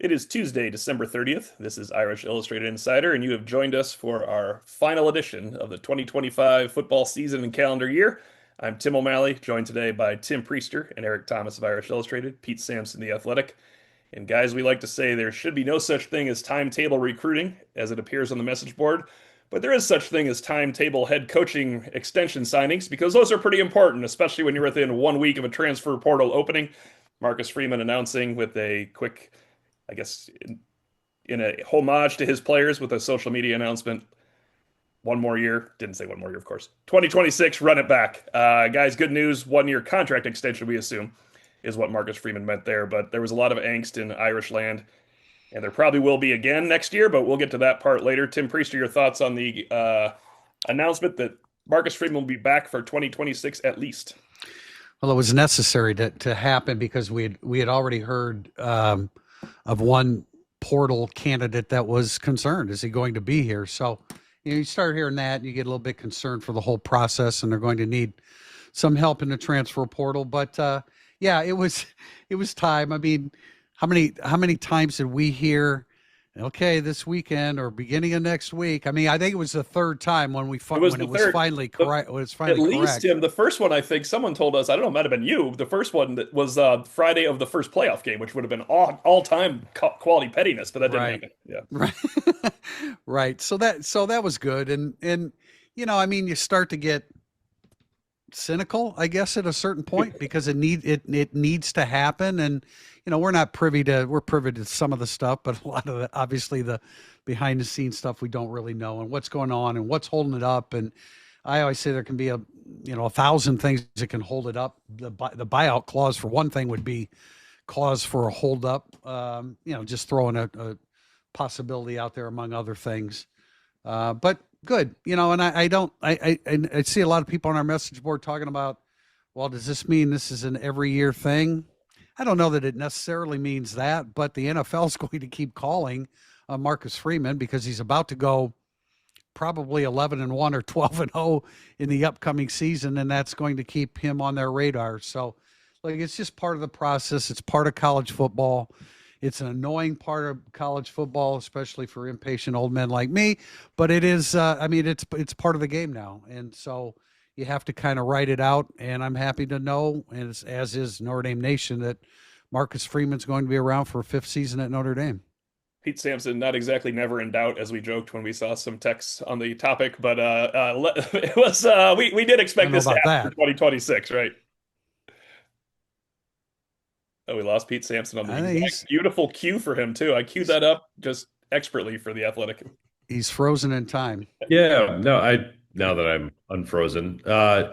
It is Tuesday, December 30th. This is Irish Illustrated Insider, and you have joined us for our final edition of the 2025 football season and calendar year. I'm Tim O'Malley, joined today by Tim Priester and Eric Thomas of Irish Illustrated, Pete Sampson, The Athletic. And guys, we like to say there should be no such thing as timetable recruiting as it appears on the message board, but there is such thing as timetable head coaching extension signings because those are pretty important, especially when you're within 1 week of a transfer portal opening. Marcus Freeman announcing with a quick, I guess, in a homage to his players with a social media announcement. One more year. Didn't say one more year, of course. 2026, run it back. Guys, good news. 1 year contract extension, we assume, is what Marcus Freeman meant there. But there was a lot of angst in Irish land, and there probably will be again next year, but we'll get to that part later. Tim Priester, your thoughts on the announcement that Marcus Freeman will be back for 2026 at least? Well, it was necessary to happen because we had already heard of one portal candidate that was concerned. Is he going to be here? So you start hearing that, and you get a little bit concerned for the whole process, and they're going to need some help in the transfer portal. But yeah, it was time. I mean, how many times did we hear? Okay, this weekend or beginning of next week. I mean, I think it was the third time when It was when the it was third. finally The, correct. It was at finally least, correct. Tim, the first one, I think someone told us, I don't know, it might have been you, the first one that was Friday of the first playoff game, which would have been all-time quality pettiness, but that didn't Right. happen. Yeah. Right. Right. So that was good. And I mean, you start to get cynical, I guess, at a certain point because it needs to happen. And we're privy to some of the stuff, but a lot of the, obviously, the behind the scenes stuff we don't really know, and what's going on and what's holding it up. And I always say there can be a thousand things that can hold it up. The buyout clause, for one thing, would be cause for a hold up. Just throwing a possibility out there among other things. But good, and I see a lot of people on our message board talking about, well, does this mean this is an every year thing? I don't know that it necessarily means that, but the NFL is going to keep calling Marcus Freeman because he's about to go probably 11-1 or 12-0 in the upcoming season, and that's going to keep him on their radar. So, like, it's just part of the process. It's part of college football. It's an annoying part of college football, especially for impatient old men like me. But it is. I mean, it's part of the game now, and so you have to kind of write it out. And I'm happy to know, as is Notre Dame Nation, that Marcus Freeman's going to be around for a fifth season at Notre Dame. Pete Sampson, not exactly never in doubt, as we joked when we saw some texts on the topic, but it was we did I expect don't know this to about happen for that. 2026, right? Oh, we lost Pete Sampson on the I think exact beautiful cue for him too. I queued that up just expertly for the Athletic. he's frozen in time. Yeah, no, I now that I'm unfrozen. Yeah,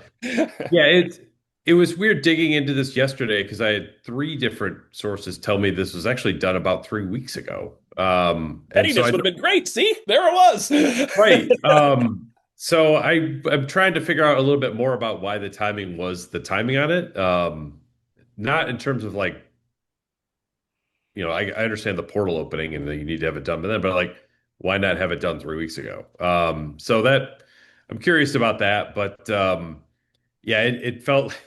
it was weird digging into this yesterday because I had three different sources tell me this was actually done about 3 weeks ago. And so Pettiness would have been great. See, there it was. right. So I'm trying to figure out a little bit more about why the timing was the timing on it. Not in terms of like, I understand the portal opening and that you need to have it done, but like, why not have it done 3 weeks ago? So that I'm curious about that, but yeah, it felt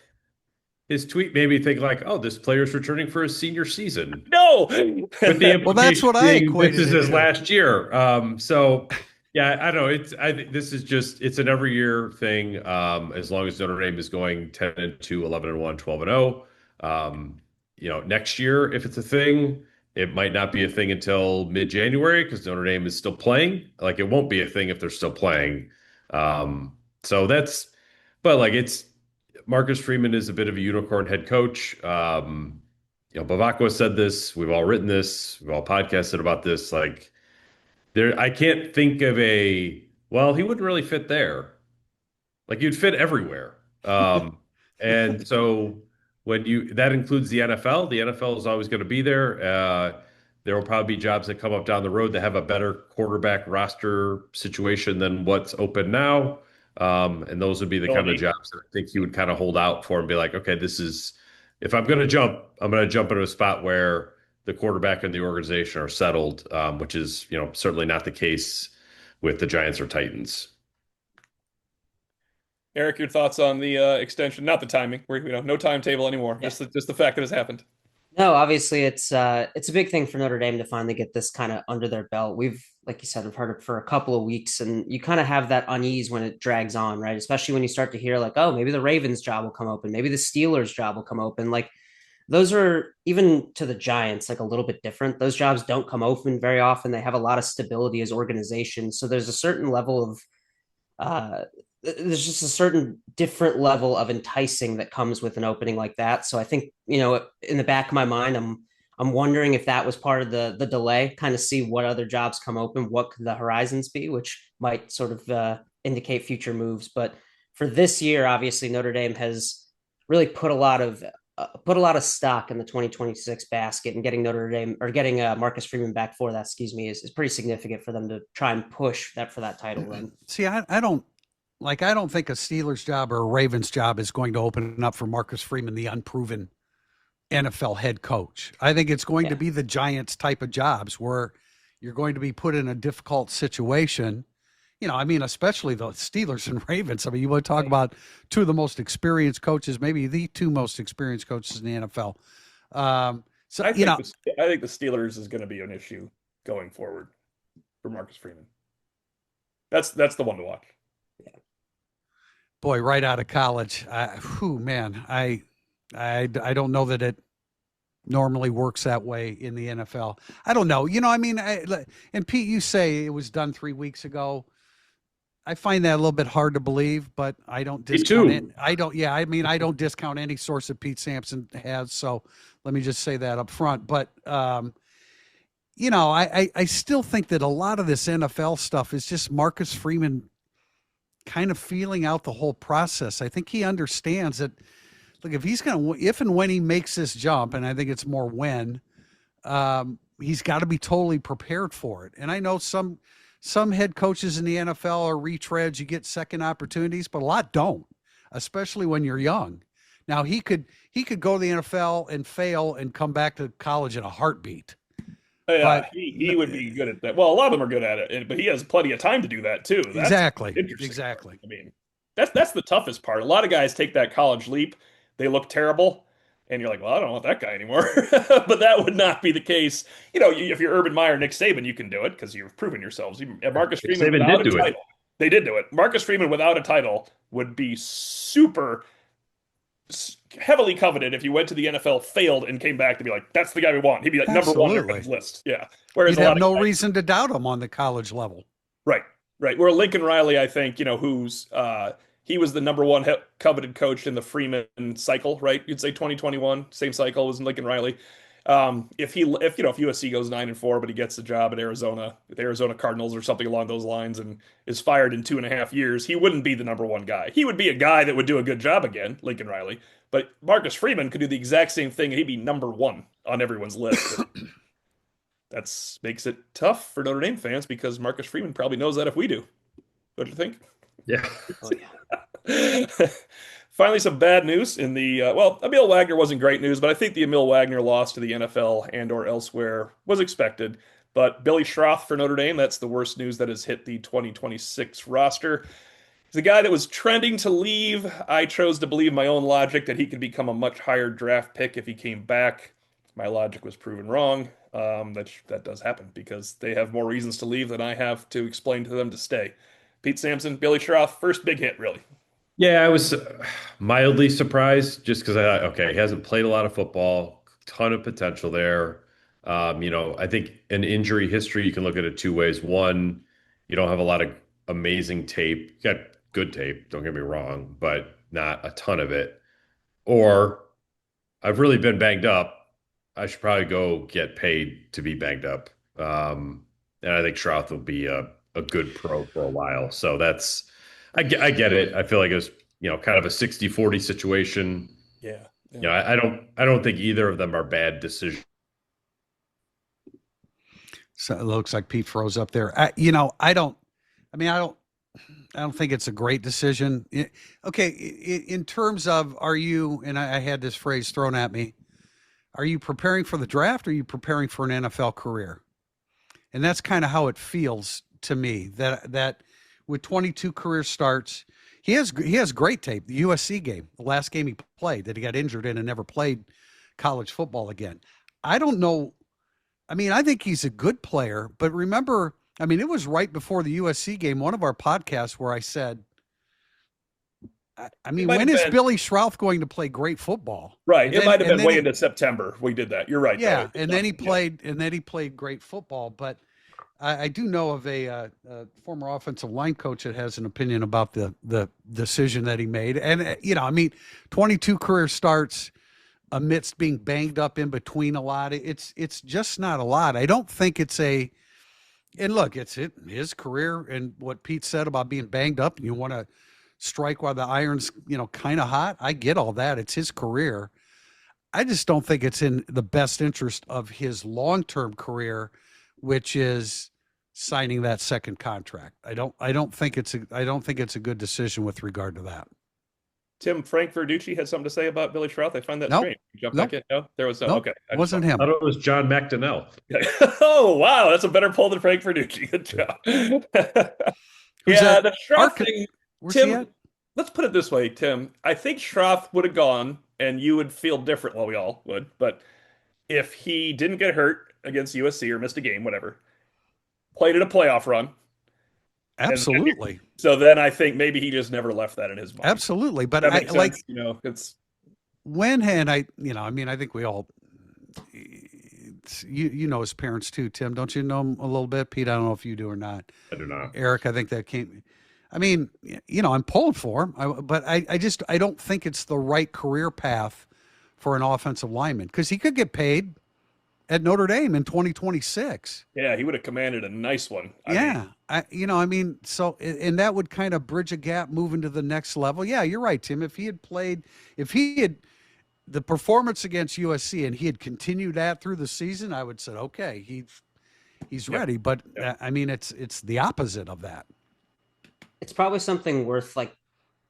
his tweet made me think like, oh, this player's returning for his senior season, No. with the Well, that's implication what I being this equated is it his to. last year. So yeah, I don't know. I think this is just it's an every year thing. As long as Notre Dame is going 10-2, 11-1, 12-0. Next year, if it's a thing, it might not be a thing until mid-January because Notre Dame is still playing. Like it won't be a thing if they're still playing. So that's, but like it's Marcus Freeman is a bit of a unicorn head coach. Bavacqua said this. We've all written this. We've all podcasted about this. Like I can't think of well, he wouldn't really fit there. Like you'd fit everywhere. And so that includes the NFL is always going to be there. There will probably be jobs that come up down the road that have a better quarterback roster situation than what's open now. And those would be the kind of jobs that I think he would kind of hold out for and be like, okay, if I'm going to jump, I'm going to jump into a spot where the quarterback and the organization are settled, which is, certainly not the case with the Giants or Titans. Eric, your thoughts on the extension? Not the timing. No timetable anymore. Yeah. Just the fact that it's happened. No, obviously it's a big thing for Notre Dame to finally get this kind of under their belt. We've, like you said, we've heard it for a couple of weeks, and you kind of have that unease when it drags on, right? Especially when you start to hear like, oh, maybe the Ravens job will come open, maybe the Steelers job will come open. Like those are, even to the Giants, like a little bit different. Those jobs don't come open very often. They have a lot of stability as organizations. So there's a certain level of uh, there's just a certain different level of enticing that comes with an opening like that. So I think, in the back of my mind, I'm wondering if that was part of the delay, kind of see what other jobs come open, what could the horizons be, which might sort of indicate future moves. But for this year, obviously Notre Dame has really put a lot of stock in the 2026 basket, and getting Notre Dame, or getting Marcus Freeman back for that, excuse me, is pretty significant for them to try and push that for that title run. See, I don't think a Steelers job or a Ravens job is going to open up for Marcus Freeman, the unproven NFL head coach. I think it's going to Yeah. be the Giants type of jobs where you're going to be put in a difficult situation. I mean, especially the Steelers and Ravens. I mean, you want to talk about two of the most experienced coaches, maybe the two most experienced coaches in the NFL. So, I think the Steelers is going to be an issue going forward for Marcus Freeman. That's the one to watch. boy, right out of college, man, I don't know that it normally works that way in the NFL. I don't know. I mean, and Pete, you say it was done 3 weeks ago. I find that a little bit hard to believe, but I don't Me discount it. too. I don't. Yeah, I mean, I don't discount any source that Pete Sampson has. So let me just say that up front. But I still think that a lot of this NFL stuff is just Marcus Freeman kind of feeling out the whole process. I think he understands that. Look, if and when he makes this jump, and I think it's more when, he's got to be totally prepared for it. And I know some head coaches in the NFL are retreads. You get second opportunities, but a lot don't, especially when you're young. Now he could go to the NFL and fail and come back to college in a heartbeat. Yeah, But he would be good at that. Well, a lot of them are good at it, but he has plenty of time to do that too. That's exactly, the interesting part. exactly. I mean, that's the toughest part. A lot of guys take that college leap, they look terrible, and you're like, well, I don't want that guy anymore. But that would not be the case. If you're Urban Meyer, Nick Saban, you can do it because you've proven yourselves. Marcus Freeman Saban without did a do it. title, they did do it. Marcus Freeman without a title would be super heavily coveted if you went to the NFL, failed, and came back to be like, that's the guy we want. He'd be like number one on Absolutely. everyone's list. Yeah. Whereas You'd a have lot of no guys, reason to doubt him on the college level. right, right. Where Lincoln Riley, I think, who's he was the number one coveted coach in the Freeman cycle, right? You'd say 2021, same cycle was Lincoln Riley. If USC goes 9-4, but he gets the job at Arizona, the Arizona Cardinals or something along those lines, and is fired in 2.5 years, he wouldn't be the number one guy. He would be a guy that would do a good job again, Lincoln Riley. But Marcus Freeman could do the exact same thing, and he'd be number one on everyone's list. That makes it tough for Notre Dame fans because Marcus Freeman probably knows that if we do. What do you think? Yeah. Oh yeah. Finally, some bad news in the Emil Wagner wasn't great news, but I think the Emil Wagner loss to the NFL and/or elsewhere was expected. But Billy Schroth for Notre Dame, that's the worst news that has hit the 2026 roster. He's a guy that was trending to leave. I chose to believe my own logic that he could become a much higher draft pick if he came back. My logic was proven wrong. That does happen because they have more reasons to leave than I have to explain to them to stay. Pete Sampson, Billy Schroth, first big hit, really. Yeah, I was mildly surprised just because I thought, okay, he hasn't played a lot of football, ton of potential there. I think an injury history, you can look at it two ways. One, you don't have a lot of amazing tape. You got good tape, don't get me wrong, but not a ton of it. Or I've really been banged up. I should probably go get paid to be banged up. And I think Shroud will be a good pro for a while. So I get it. I feel like it was, kind of a 60-40 situation. Yeah. I don't think either of them are bad decisions. So it looks like Pete froze up there. I don't think it's a great decision. Okay. In terms of, and I had this phrase thrown at me, are you preparing for the draft or are you preparing for an NFL career? And that's kind of how it feels to me that with 22 career starts, he has great tape. The USC game, the last game he played that he got injured in and never played college football again. I don't know. I mean, I think he's a good player, but remember, I mean, it was right before the USC game, one of our podcasts where I said, I It mean, might when have is been Billy Schrouth going to play great football? right. And It then, might have and been then way he, into September. We did that. You're right, yeah, though. and then he played, and then he played great football. But I do know of a former offensive line coach that has an opinion about the decision that he made, and I mean, 22 career starts amidst being banged up in between a lot. It's just not a lot. I don't think it's a. And look, it's his career, and what Pete said about being banged up. You want to strike while the iron's kind of hot. I get all that. It's his career. I just don't think it's in the best interest of his long-term career, which is signing that second contract. I don't think it's a good decision with regard to that. Tim, Frank Verducci had something to say about Billy Schrouth. I find that Nope. strange. Jump Nope. back in. No, there was no. Nope. Okay, Wasn't I him. thought it was John McDonnell. Oh wow, that's a better poll than Frank Verducci. Good job. Who's Yeah, that? the Schrouth thing. Where's he Tim, at? let's put it this way, Tim. I think Schroth would have gone, and you would feel different. Well, we all would. But if he didn't get hurt against USC or missed a game, whatever, played in a playoff run, Absolutely. so then I think maybe he just never left that in his mind. Absolutely. But That I makes like sense. It's when and I mean, I think we all, you know his parents too, Tim. Don't you know him a little bit? Pete, I don't know if you do or not. I do not. Eric, I think that came. I mean, I'm pulling for him, but I just I don't think it's the right career path for an offensive lineman because he could get paid at Notre Dame in 2026. yeah, he would have commanded a nice one. I mean, so and that would kind of bridge a gap, moving to the next level. Yeah, you're right, Tim. If he had the performance against USC and he had continued that through the season, I would say, okay, he's ready. But I mean, it's the opposite of that. It's probably something worth like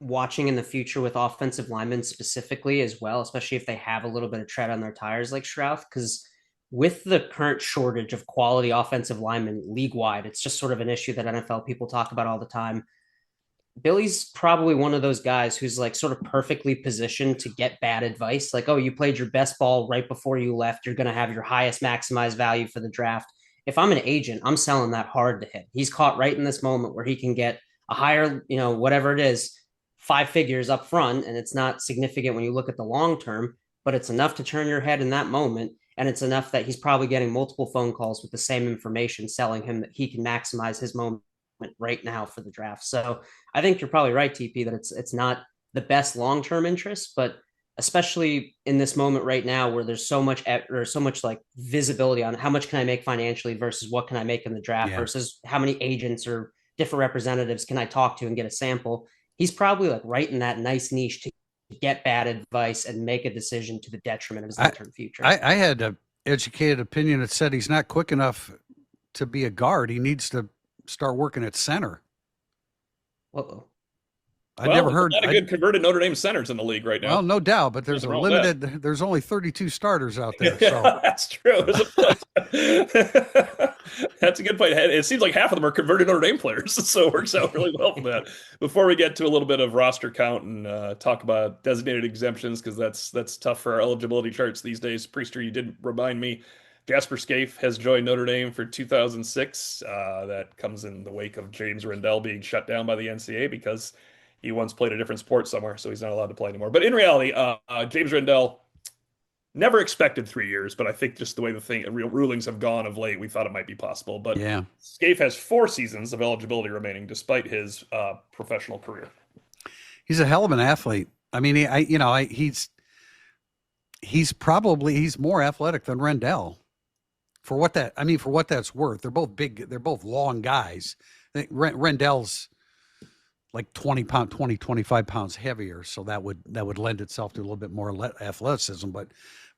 watching in the future with offensive linemen specifically as well, especially if they have a little bit of tread on their tires like Schrouth, because with the current shortage of quality offensive linemen league wide, it's just sort of an issue that NFL people talk about all the time. Billy's probably one of those guys who's like sort of perfectly positioned to get bad advice. Like, oh, you played your best ball right before you left. You're going to have your highest maximized value for the draft. If I'm an agent, I'm selling that hard to him. He's caught right in this moment where he can get a higher, whatever it is, 5 figures up front. And it's not significant when you look at the long term, but it's enough to turn your head in that moment. And it's enough that he's probably getting multiple phone calls with the same information selling him that he can maximize his moment right now for the draft. So I think you're probably right, TP, that it's not the best long-term interest, but especially in this moment right now where there's so much like visibility on how much can I make financially versus what can I make in the draft versus how many agents or different representatives can I talk to and get a sample. He's probably like right in that nice niche to get bad advice and make a decision to the detriment of his long-term future. I had an educated opinion that said he's not quick enough to be a guard. He needs to start working at center. Uh-oh. I never heard a lot of good converted Notre Dame centers in the league right now. Well, no doubt, but there's there's only 32 starters out there. So that's true. That's a good point. It seems like half of them are converted Notre Dame players, so it works out really well for that. Before we get to a little bit of roster count and talk about designated exemptions, because that's tough for our eligibility charts these days. Priester, you did remind me, Jasper Scaife has joined Notre Dame for 2006. That comes in the wake of James Rendell being shut down by the NCAA because he once played a different sport somewhere, so he's not allowed to play anymore. But in reality, James Rendell never expected 3 years, but I think just the way the rulings have gone of late, we thought it might be possible. But yeah, Scaife has 4 seasons of eligibility remaining, despite his professional career. He's a hell of an athlete. I mean, he's more athletic than Rendell. For what that's worth. They're both big. They're both long guys. I think Rendell's like 25 pounds heavier. So that would lend itself to a little bit more athleticism, but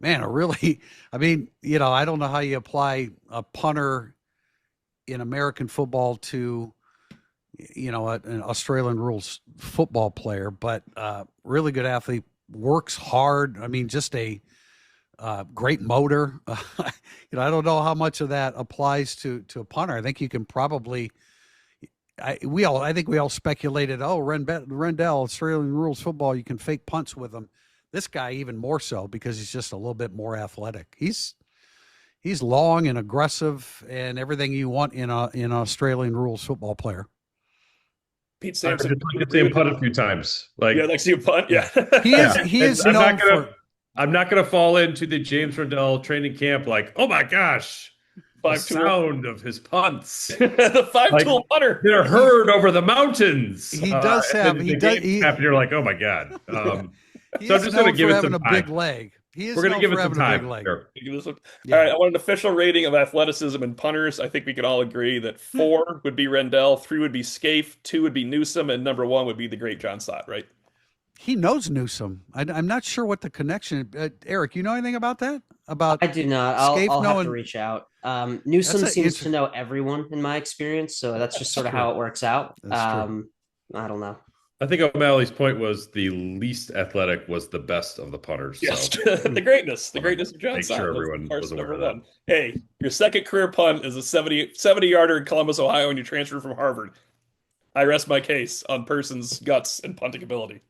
man, I don't know how you apply a punter in American football to, an Australian rules football player, but really good athlete, works hard. I mean, just a great motor. I don't know how much of that applies to a punter. I think you can probably, I think we all speculated, Rendell, Australian rules football, you can fake punts with him. This guy even more so because he's just a little bit more athletic. He's long and aggressive and everything you want in an Australian rules football player. Pete I'd Sampson. just like to see him putt a few times. Like, yeah, like see a punt. Yeah. He is known for. I'm not gonna fall into the James Rendell training camp like, oh my gosh, the sound of his punts. The 5-tool punter. They're heard over the mountains. He does have. He does. And you're like, oh my god. So I'm just gonna give it some a time. big leg. We're gonna give it some time. Sure. All right, I want an official rating of athleticism and punters. I think we could all agree that 4 would be Rendell, 3 would be Scaife, 2 would be Newsom, and number 1 would be the great John Stott, right? He knows Newsom. I'm not sure what the connection. Eric, you know anything about that? I do not. I'll have to reach out. Newsom seems to know everyone in my experience, so that's just sort of how it works out. I don't know. I think O'Malley's point was the least athletic was the best of the punters. Yes, so. the greatness of John Stott. Make sure everyone was aware of that. Hey, your second career punt is a 70-yarder in Columbus, Ohio, and you transferred from Harvard. I rest my case on person's guts and punting ability.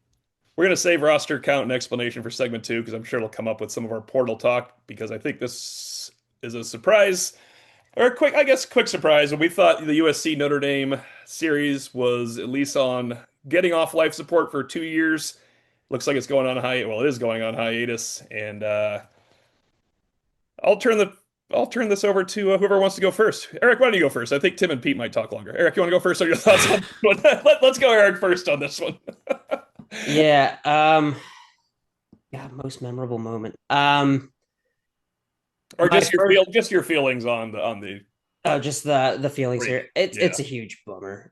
We're going to save roster count and explanation for segment 2 because I'm sure it'll come up with some of our portal talk because I think this is a surprise or a quick surprise. When we thought the USC Notre Dame series was at least on getting off life support for 2 years, looks like it's going on hiatus. Well, it is going on hiatus, and I'll turn this over to whoever wants to go first. Eric, why don't you go first? I think Tim and Pete might talk longer. Eric, you want to go first? Or your thoughts on let's go, Eric, first on this one. Yeah. Most memorable moment. Or just your feelings on the. Oh, just the feelings here. It's a huge bummer.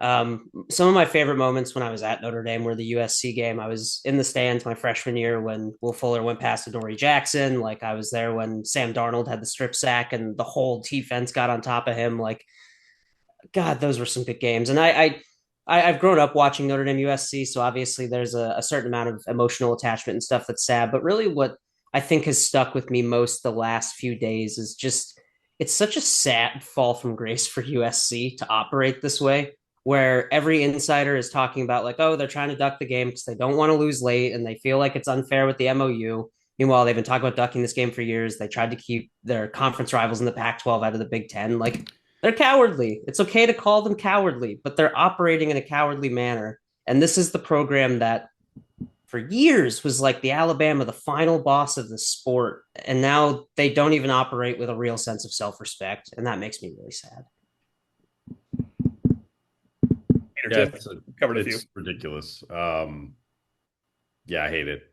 Some of my favorite moments when I was at Notre Dame were the USC game. I was in the stands my freshman year when Will Fuller went past Adoree Jackson. Like I was there when Sam Darnold had the strip sack and the whole defense got on top of him. Like, God, those were some good games. And I've grown up watching Notre Dame USC, so obviously there's a certain amount of emotional attachment and stuff that's sad. But really what I think has stuck with me most the last few days is just it's such a sad fall from grace for USC to operate this way, where every insider is talking about like, oh, they're trying to duck the game because they don't want to lose late and they feel like it's unfair with the MOU. Meanwhile, they've been talking about ducking this game for years. They tried to keep their conference rivals in the Pac-12 out of the Big Ten. Like, they're cowardly. It's okay to call them cowardly, but they're operating in a cowardly manner. And this is the program that for years was like the Alabama, the final boss of the sport. And now they don't even operate with a real sense of self-respect. And that makes me really sad. It's ridiculous. I hate it.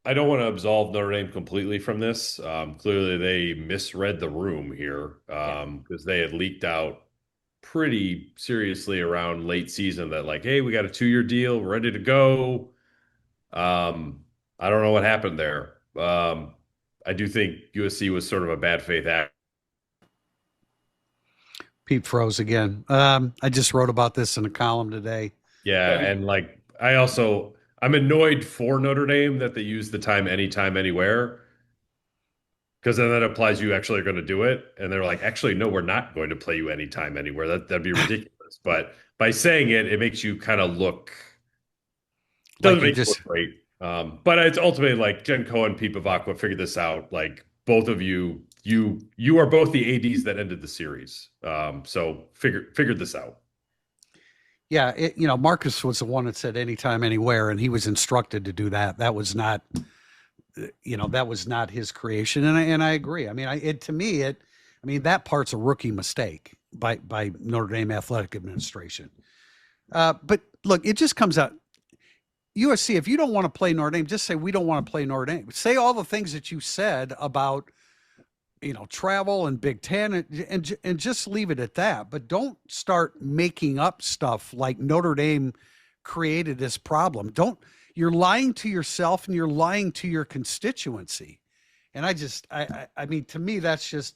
I don't want to absolve Notre Dame completely from this. Clearly, they misread the room here because they had leaked out pretty seriously around late season that like, hey, we got a 2-year deal, we're ready to go. I don't know what happened there. I do think USC was sort of a bad faith act. Pete froze again. I just wrote about this in a column today. Yeah, and like I'm annoyed for Notre Dame that they use the time anytime, anywhere. Because then that implies you actually are going to do it. And they're like, actually, no, we're not going to play you anytime, anywhere. That'd be ridiculous. But by saying it, it makes you kind of look doesn't make you look great. But it's ultimately like Jen Cohen, Pete Bavacqua figured this out. Like both of you are both the ADs that ended the series. So figured this out. Yeah, Marcus was the one that said anytime, anywhere, and he was instructed to do that. That was not, that was not his creation, and I agree. I mean, that part's a rookie mistake by Notre Dame athletic administration. But look, it just comes out. USC, if you don't want to play Notre Dame, just say we don't want to play Notre Dame. Say all the things that you said about travel and Big Ten and just leave it at that. But don't start making up stuff like Notre Dame created this problem. You're lying to yourself and you're lying to your constituency. And I mean, to me, that's just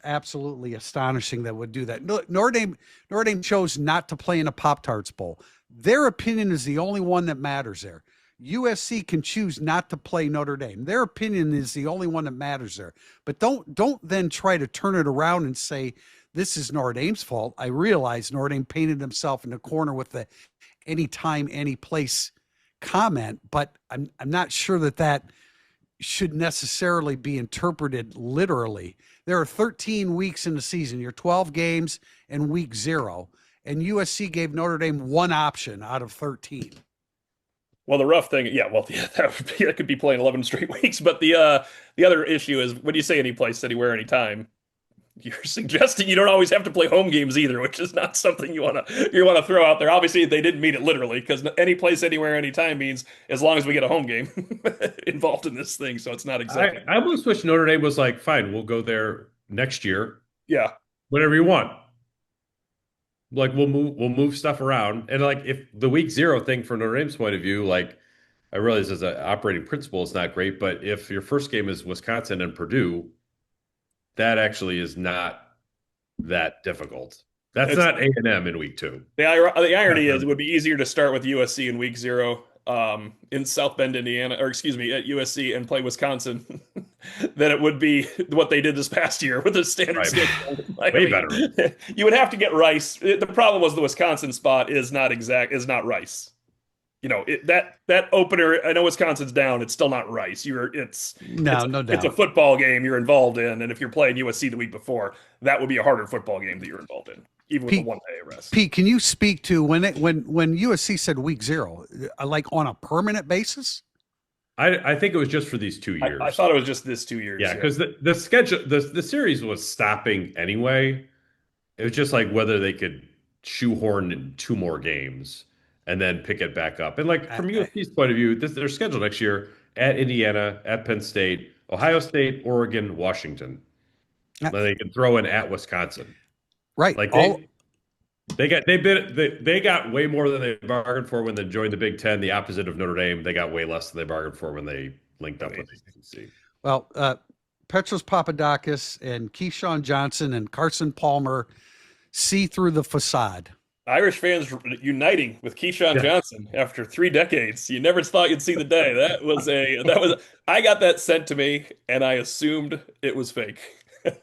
absolutely astonishing that would do that. Notre Dame chose not to play in a Pop-Tarts Bowl. Their opinion is the only one that matters there. USC can choose not to play Notre Dame. Their opinion is the only one that matters there. But don't then try to turn it around and say this is Notre Dame's fault. I realize Notre Dame painted himself in the corner with the anytime, any place comment, but I'm not sure that should necessarily be interpreted literally. There are 13 weeks in the season. You're 12 games and week 0, and USC gave Notre Dame one option out of 13. Well, the rough thing, yeah, well, yeah, that could be playing 11 straight weeks. But the other issue is when you say any place, anywhere, anytime, you're suggesting you don't always have to play home games either, which is not something you want to throw out there. Obviously, they didn't mean it literally because any place, anywhere, anytime means as long as we get a home game involved in this thing. So it's not exactly. I almost wish Notre Dame was like, fine, we'll go there next year, Yeah, whenever you want. Like we'll move stuff around. And like if the week 0 thing from Notre Dame's point of view, like I realize as an operating principle, it's not great, but if your first game is Wisconsin and Purdue, that actually is not that difficult. That's it's not A&M in week 2. the irony is it would be easier to start with USC in week 0 in South Bend, Indiana, or excuse me, at USC and play Wisconsin than it would be what they did this past year with the standard Right. schedule. Way better. You would have to get Rice. The problem was the Wisconsin spot is not Rice. That opener. I know Wisconsin's down. It's still not Rice. No It's doubt. a football game you're involved in, and if you're playing USC the week before, that would be a harder football game that you're involved in, even with Pete, a 1-day arrest. Pete, can you speak to when USC said week 0, like on a permanent basis? I think it was just for these 2 years. I thought it was just this 2 years. Yeah, because the schedule, the series was stopping anyway. It was just like whether they could shoehorn in 2 more games and then pick it back up. And like from USC's point of view, their schedule next year at Indiana, at Penn State, Ohio State, Oregon, Washington. Then they can throw in at Wisconsin. Right. Like they got way more than they bargained for when they joined the Big Ten. The opposite of Notre Dame, they got way less than they bargained for when they linked up with the ACC. Well, Petros Papadakis and Keyshawn Johnson and Carson Palmer see through the facade. Irish fans uniting with Keyshawn Johnson after 3 decades. You never thought you'd see the day. I got that sent to me and I assumed it was fake.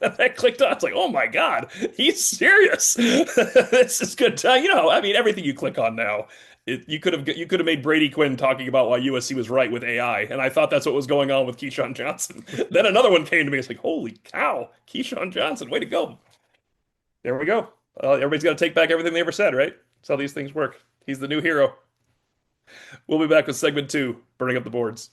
I clicked on. It's like, oh my God, he's serious. This is good time. Everything you click on now, you could have made Brady Quinn talking about why USC was right with AI, and I thought that's what was going on with Keyshawn Johnson. Then another one came to me. It's like, holy cow, Keyshawn Johnson, way to go. There we go. Everybody's got to take back everything they ever said, right? That's how these things work. He's the new hero. We'll be back with segment 2, burning up the boards.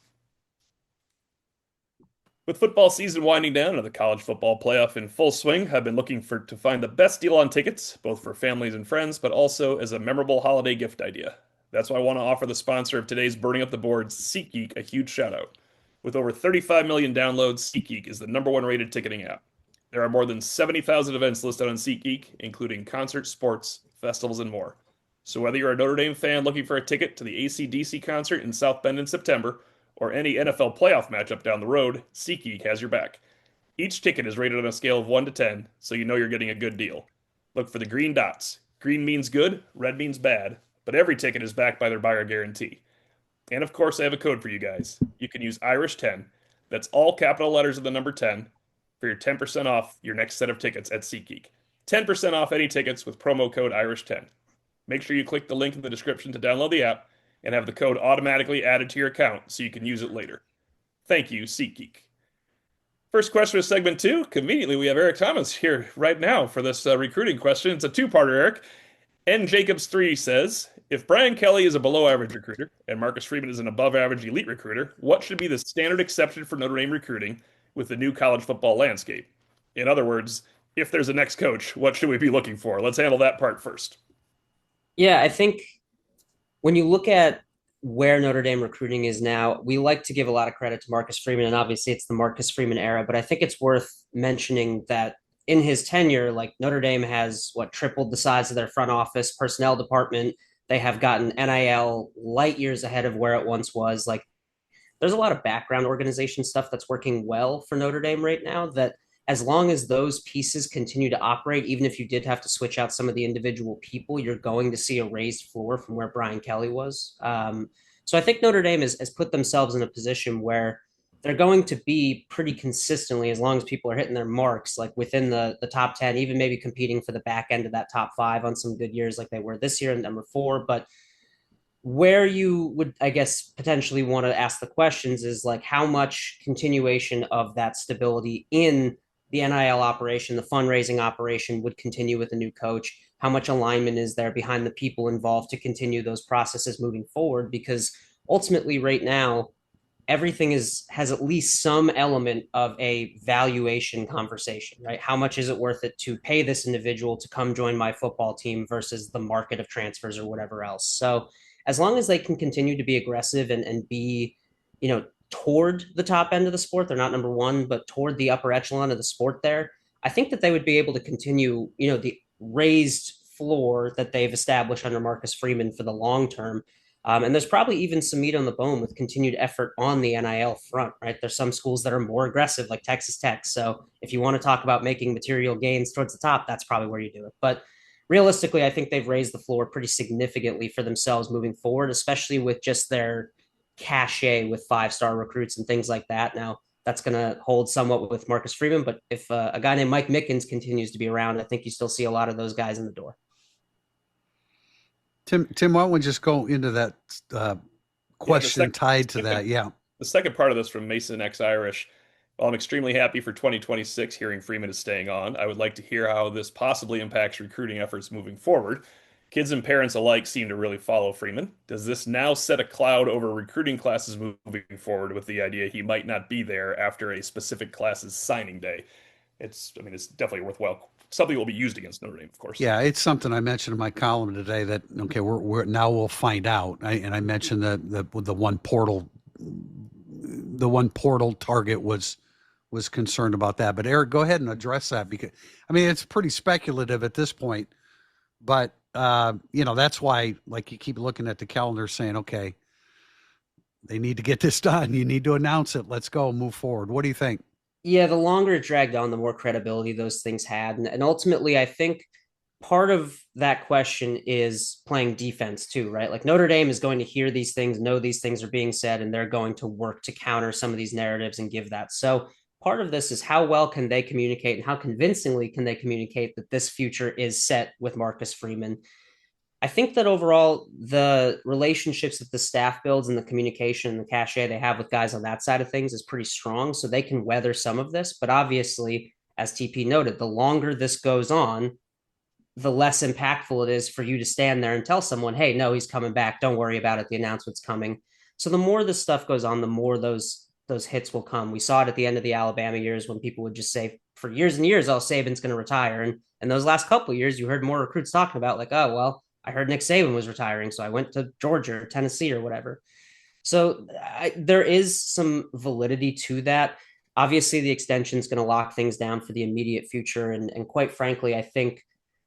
With football season winding down and the college football playoff in full swing, I've been looking to find the best deal on tickets, both for families and friends, but also as a memorable holiday gift idea. That's why I want to offer the sponsor of today's Burning Up the Boards, SeatGeek, a huge shout out. With over 35 million downloads, SeatGeek is the #1 rated ticketing app. There are more than 70,000 events listed on SeatGeek, including concerts, sports, festivals, and more. So whether you're a Notre Dame fan looking for a ticket to the AC/DC concert in South Bend in September, or any NFL playoff matchup down the road, SeatGeek has your back. Each ticket is rated on a scale of 1 to 10, so you know you're getting a good deal. Look for the green dots. Green means good, red means bad, but every ticket is backed by their buyer guarantee. And of course, I have a code for you guys. You can use Irish10, that's all capital letters of the number 10, for your 10% off your next set of tickets at SeatGeek. 10% off any tickets with promo code Irish10. Make sure you click the link in the description to download the app and have the code automatically added to your account so you can use it later. Thank you, SeatGeek. First question of segment 2. Conveniently, we have Eric Thomas here right now for this recruiting question. It's a 2-parter, Eric. N. Jacobs 3 says, if Brian Kelly is a below-average recruiter and Marcus Freeman is an above-average elite recruiter, what should be the standard exception for Notre Dame recruiting with the new college football landscape? In other words, if there's a next coach, what should we be looking for? Let's handle that part first. Yeah, I think when you look at where Notre Dame recruiting is now, we like to give a lot of credit to Marcus Freeman, and obviously it's the Marcus Freeman era, but I think it's worth mentioning that in his tenure, like Notre Dame has tripled the size of their front office personnel department. They have gotten NIL light years ahead of where it once was. Like there's a lot of background organization stuff that's working well for Notre Dame right now that as long as those pieces continue to operate, even if you did have to switch out some of the individual people, you're going to see a raised floor from where Brian Kelly was. So I think Notre Dame has put themselves in a position where they're going to be pretty consistently, as long as people are hitting their marks, like within the top 10, even maybe competing for the back end of that top 5 on some good years like they were this year and number 4. But Where you would, I guess, potentially want to ask the questions is like how much continuation of that stability in the NIL operation, the fundraising operation would continue with a new coach. How much alignment is there behind the people involved to continue those processes moving forward? Because ultimately, right now, everything has at least some element of a valuation conversation, right? How much is it worth it to pay this individual to come join my football team versus the market of transfers or whatever else? So as long as they can continue to be aggressive and be, toward the top end of the sport, they're not number one, but toward the upper echelon of the sport there, I think that they would be able to continue, the raised floor that they've established under Marcus Freeman for the long term. And there's probably even some meat on the bone with continued effort on the NIL front, right? There's some schools that are more aggressive, like Texas Tech. So if you want to talk about making material gains towards the top, that's probably where you do it. But realistically, I think they've raised the floor pretty significantly for themselves moving forward, especially with just their cachet with 5-star recruits and things like that. Now, that's going to hold somewhat with Marcus Freeman. But if a guy named Mike Mickens continues to be around, I think you still see a lot of those guys in the door. Tim, why don't we just go into that question tied to that? Yeah. The second part of this from Mason X Irish. While I'm extremely happy for 2026 hearing Freeman is staying on, I would like to hear how this possibly impacts recruiting efforts moving forward. Kids and parents alike seem to really follow Freeman. Does this now set a cloud over recruiting classes moving forward with the idea he might not be there after a specific class's signing day? It's definitely worthwhile. Something will be used against Notre Dame, of course. Yeah, it's something I mentioned in my column today that okay, we're now we'll find out. And I mentioned the one portal, target was concerned about that. But Eric, go ahead and address that because it's pretty speculative at this point. But that's why like you keep looking at the calendar saying, okay, they need to get this done. You need to announce it. Let's go, move forward. What do you think? Yeah, the longer it dragged on, the more credibility those things had. And ultimately, I think part of that question is playing defense too, right? Like Notre Dame is going to hear these things, know these things are being said, and they're going to work to counter some of these narratives and give that. So part of this is how well can they communicate and how convincingly can they communicate that this future is set with Marcus Freeman. I think that overall, the relationships that the staff builds and the communication and the cachet they have with guys on that side of things is pretty strong. So they can weather some of this. But obviously, as TP noted, the longer this goes on, the less impactful it is for you to stand there and tell someone, hey, no, he's coming back. Don't worry about it. The announcement's coming. So the more this stuff goes on, the more those hits will come. We saw it at the end of the Alabama years when people would just say for years and years, oh, Saban's going to retire. And those last couple of years, you heard more recruits talking about like, oh, well, I heard Nick Saban was retiring, so I went to Georgia or Tennessee or whatever. So there is some validity to that. Obviously, the extension is going to lock things down for the immediate future. And quite frankly, I think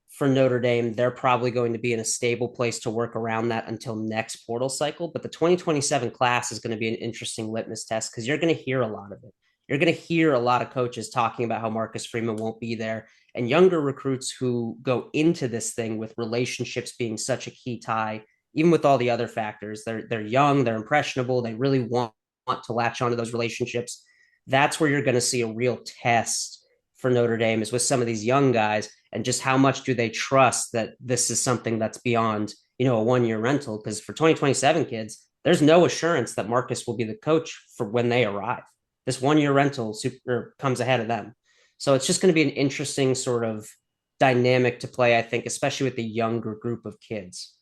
for Notre Dame, they're probably going to be in a stable place to work around that until next portal cycle. But the 2027 class is going to be an interesting litmus test because you're going to hear a lot of it. You're going to hear a lot of coaches talking about how Marcus Freeman won't be there, and younger recruits who go into this thing with relationships being such a key tie, even with all the other factors. They're young, they're impressionable, they really want to latch onto those relationships. That's where you're going to see a real test for Notre Dame is with some of these young guys and just how much do they trust that this is something that's beyond, a 1-year rental. Because for 2027 kids, there's no assurance that Marcus will be the coach for when they arrive. This 1-year rental comes ahead of them. So it's just going to be an interesting sort of dynamic to play, I think, especially with the younger group of kids.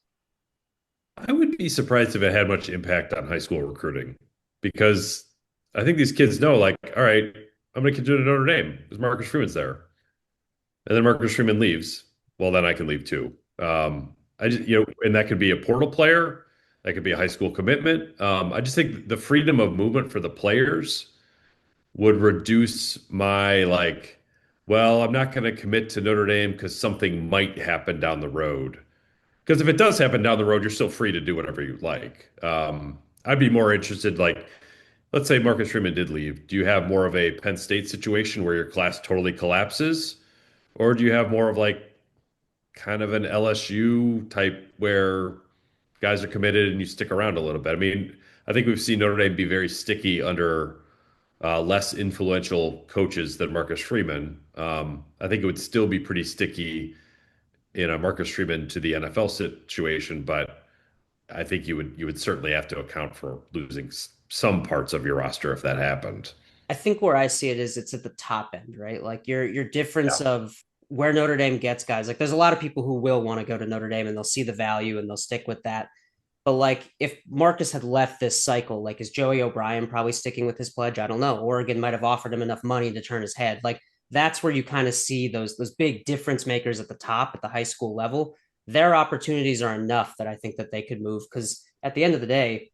I would be surprised if it had much impact on high school recruiting because I think these kids know, like, all right, I'm going to continue to Notre Dame because Marcus Freeman's there. And then Marcus Freeman leaves. Well, then I can leave too. And that could be a portal player. That could be a high school commitment. I just think the freedom of movement for the players would reduce my well, I'm not going to commit to Notre Dame because something might happen down the road. Because if it does happen down the road, you're still free to do whatever you like. I'd be more interested, let's say Marcus Freeman did leave. Do you have more of a Penn State situation where your class totally collapses? Or do you have more of kind of an LSU type where guys are committed and you stick around a little bit? I think we've seen Notre Dame be very sticky under less influential coaches than Marcus Freeman. I think it would still be pretty sticky in a Marcus Freeman to the NFL situation, but I think you would certainly have to account for losing some parts of your roster if that happened. I think where I see it is it's at the top end, right? Like your difference Yeah. of where Notre Dame gets guys. Like there's a lot of people who will want to go to Notre Dame and they'll see the value and they'll stick with that. But like if Marcus had left this cycle, like is Joey O'Brien probably sticking with his pledge? I don't know. Oregon might have offered him enough money to turn his head. Like that's where you kind of see those big difference makers at the top at the high school level. Their opportunities are enough that I think that they could move because at the end of the day,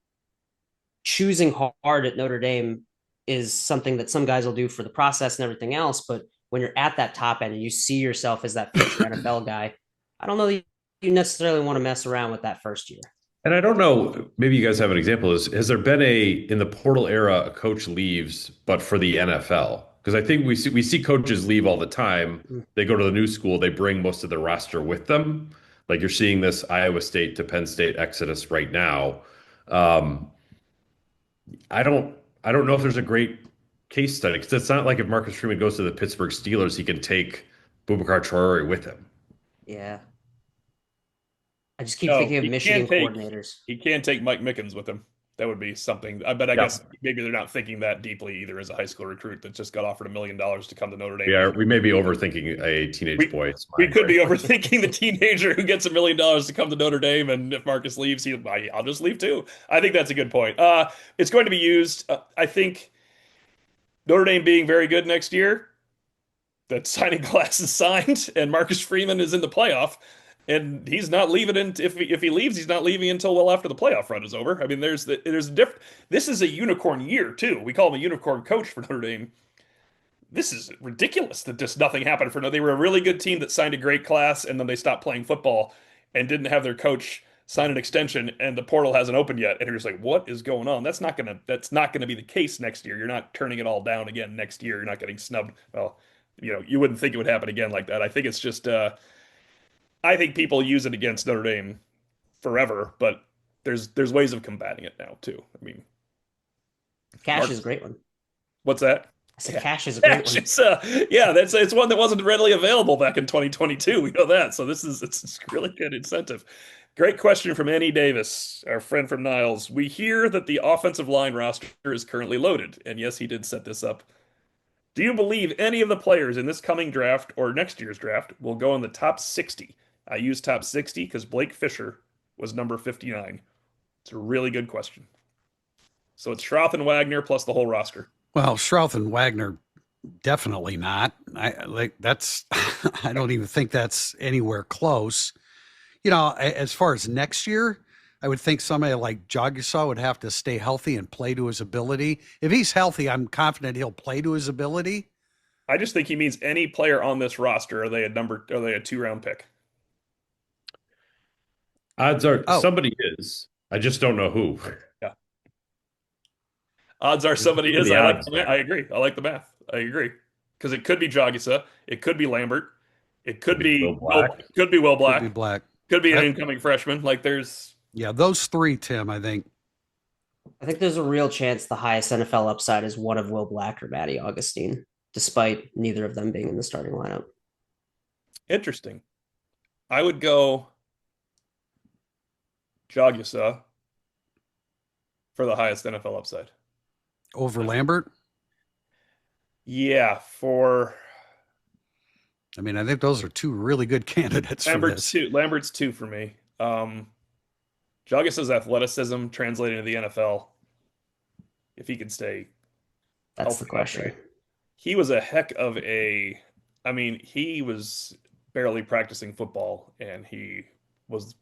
choosing hard at Notre Dame is something that some guys will do for the process and everything else. But when you're at that top end and you see yourself as that future NFL guy, I don't know that you necessarily want to mess around with that first year. And I don't know, maybe you guys have an example. Has there been in the portal era, a coach leaves, but for the NFL? Because I think we see coaches leave all the time. They go to the new school, they bring most of their roster with them. Like you're seeing this Iowa State to Penn State exodus right now. Um, I don't I don't know if there's a great case study because it's not like if Marcus Freeman goes to the Pittsburgh Steelers, he can take Boubacar Traore with him. Yeah. I just keep No, thinking of Michigan coordinators. he can take Mike Mickens with him. That would be something. But I Yeah. guess maybe they're not thinking that deeply either as a high school recruit that just got offered $1 million to come to Notre Dame. We may be overthinking a teenage We, boy's we mind, could be right? overthinking the teenager who gets $1 million to come to Notre Dame, and if Marcus leaves, I'll just leave too. I think that's a good point. It's going to be used. I think Notre Dame being very good next year, that signing class is signed, and Marcus Freeman is in the playoff, and he's not leaving. If he leaves, he's not leaving until well after the playoff run is over. I mean, there's a different. This is a unicorn year too. We call him a unicorn coach for Notre Dame. This is ridiculous that just nothing happened for them. They were a really good team that signed a great class, and then they stopped playing football and didn't have their coach sign an extension, and the portal hasn't opened yet. And you're just like, what is going on? That's not gonna be the case next year. You're not turning it all down again next year. You're not getting snubbed. Well, you wouldn't think it would happen again like that. I think it's just I think people use it against Notre Dame forever, but there's ways of combating it now too. I mean, Cash Mark, is a great one. what's that? I said Cash is a great Cash one. is yeah, that's it's one that wasn't readily available back in 2022. We know that. So this is it's really good incentive. Great question from Annie Davis, our friend from Niles. We hear that the offensive line roster is currently loaded, and yes, he did set this up. Do you believe any of the players in this coming draft or next year's draft will go in the top 60? I use top 60 because Blake Fisher was number 59. It's a really good question. So it's Schroth and Wagner plus the whole roster. Well, Schrouth and Wagner, definitely not. I like that's. I don't even think that's anywhere close. As far as next year, I would think somebody like Jagusa would have to stay healthy and play to his ability. If he's healthy, I'm confident he'll play to his ability. I just think he means any player on this roster. Are they a 2 round pick? Odds are Oh, somebody is. I just don't know who. Yeah. Odds are somebody is. The odds there. I agree. I like the math. I agree. Because it could be Jagusa. It could be Lambert. It could Could be be Will Black. Could be Will could be Black. Black. Could be an I- incoming freshman. Like there's Yeah, those three, Tim. I think. I think there's a real chance the highest NFL upside is one of Will Black or Matty Augustine, despite neither of them being in the starting lineup. interesting. I would go Jagusa for the highest NFL upside. Over Lambert. Yeah, for I mean, I think those are two really good candidates for Lambert's this. two. Lambert's two for me. Jagusa's athleticism translating to the NFL. If he can stay That's the healthy, question. he was a heck of a. I mean, he was barely practicing football, and he was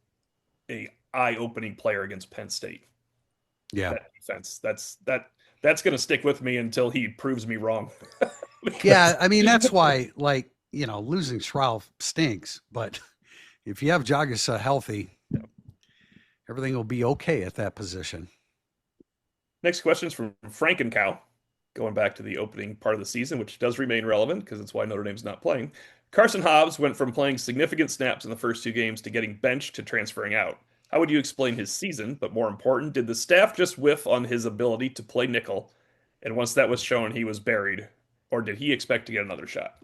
a eye-opening player against Penn State. Yeah. That defense. That's going to stick with me until he proves me wrong. Yeah, I mean that's why, like losing Schroff stinks, but if you have Jagusa healthy, everything will be okay at that position. Next question is from Frankencow, going back to the opening part of the season, which does remain relevant because it's why Notre Dame's not playing. Carson Hobbs went from playing significant snaps in the first 2 games to getting benched to transferring out. How would you explain his season? But more important, did the staff just whiff on his ability to play nickel? And once that was shown, he was buried, or did he expect to get another shot?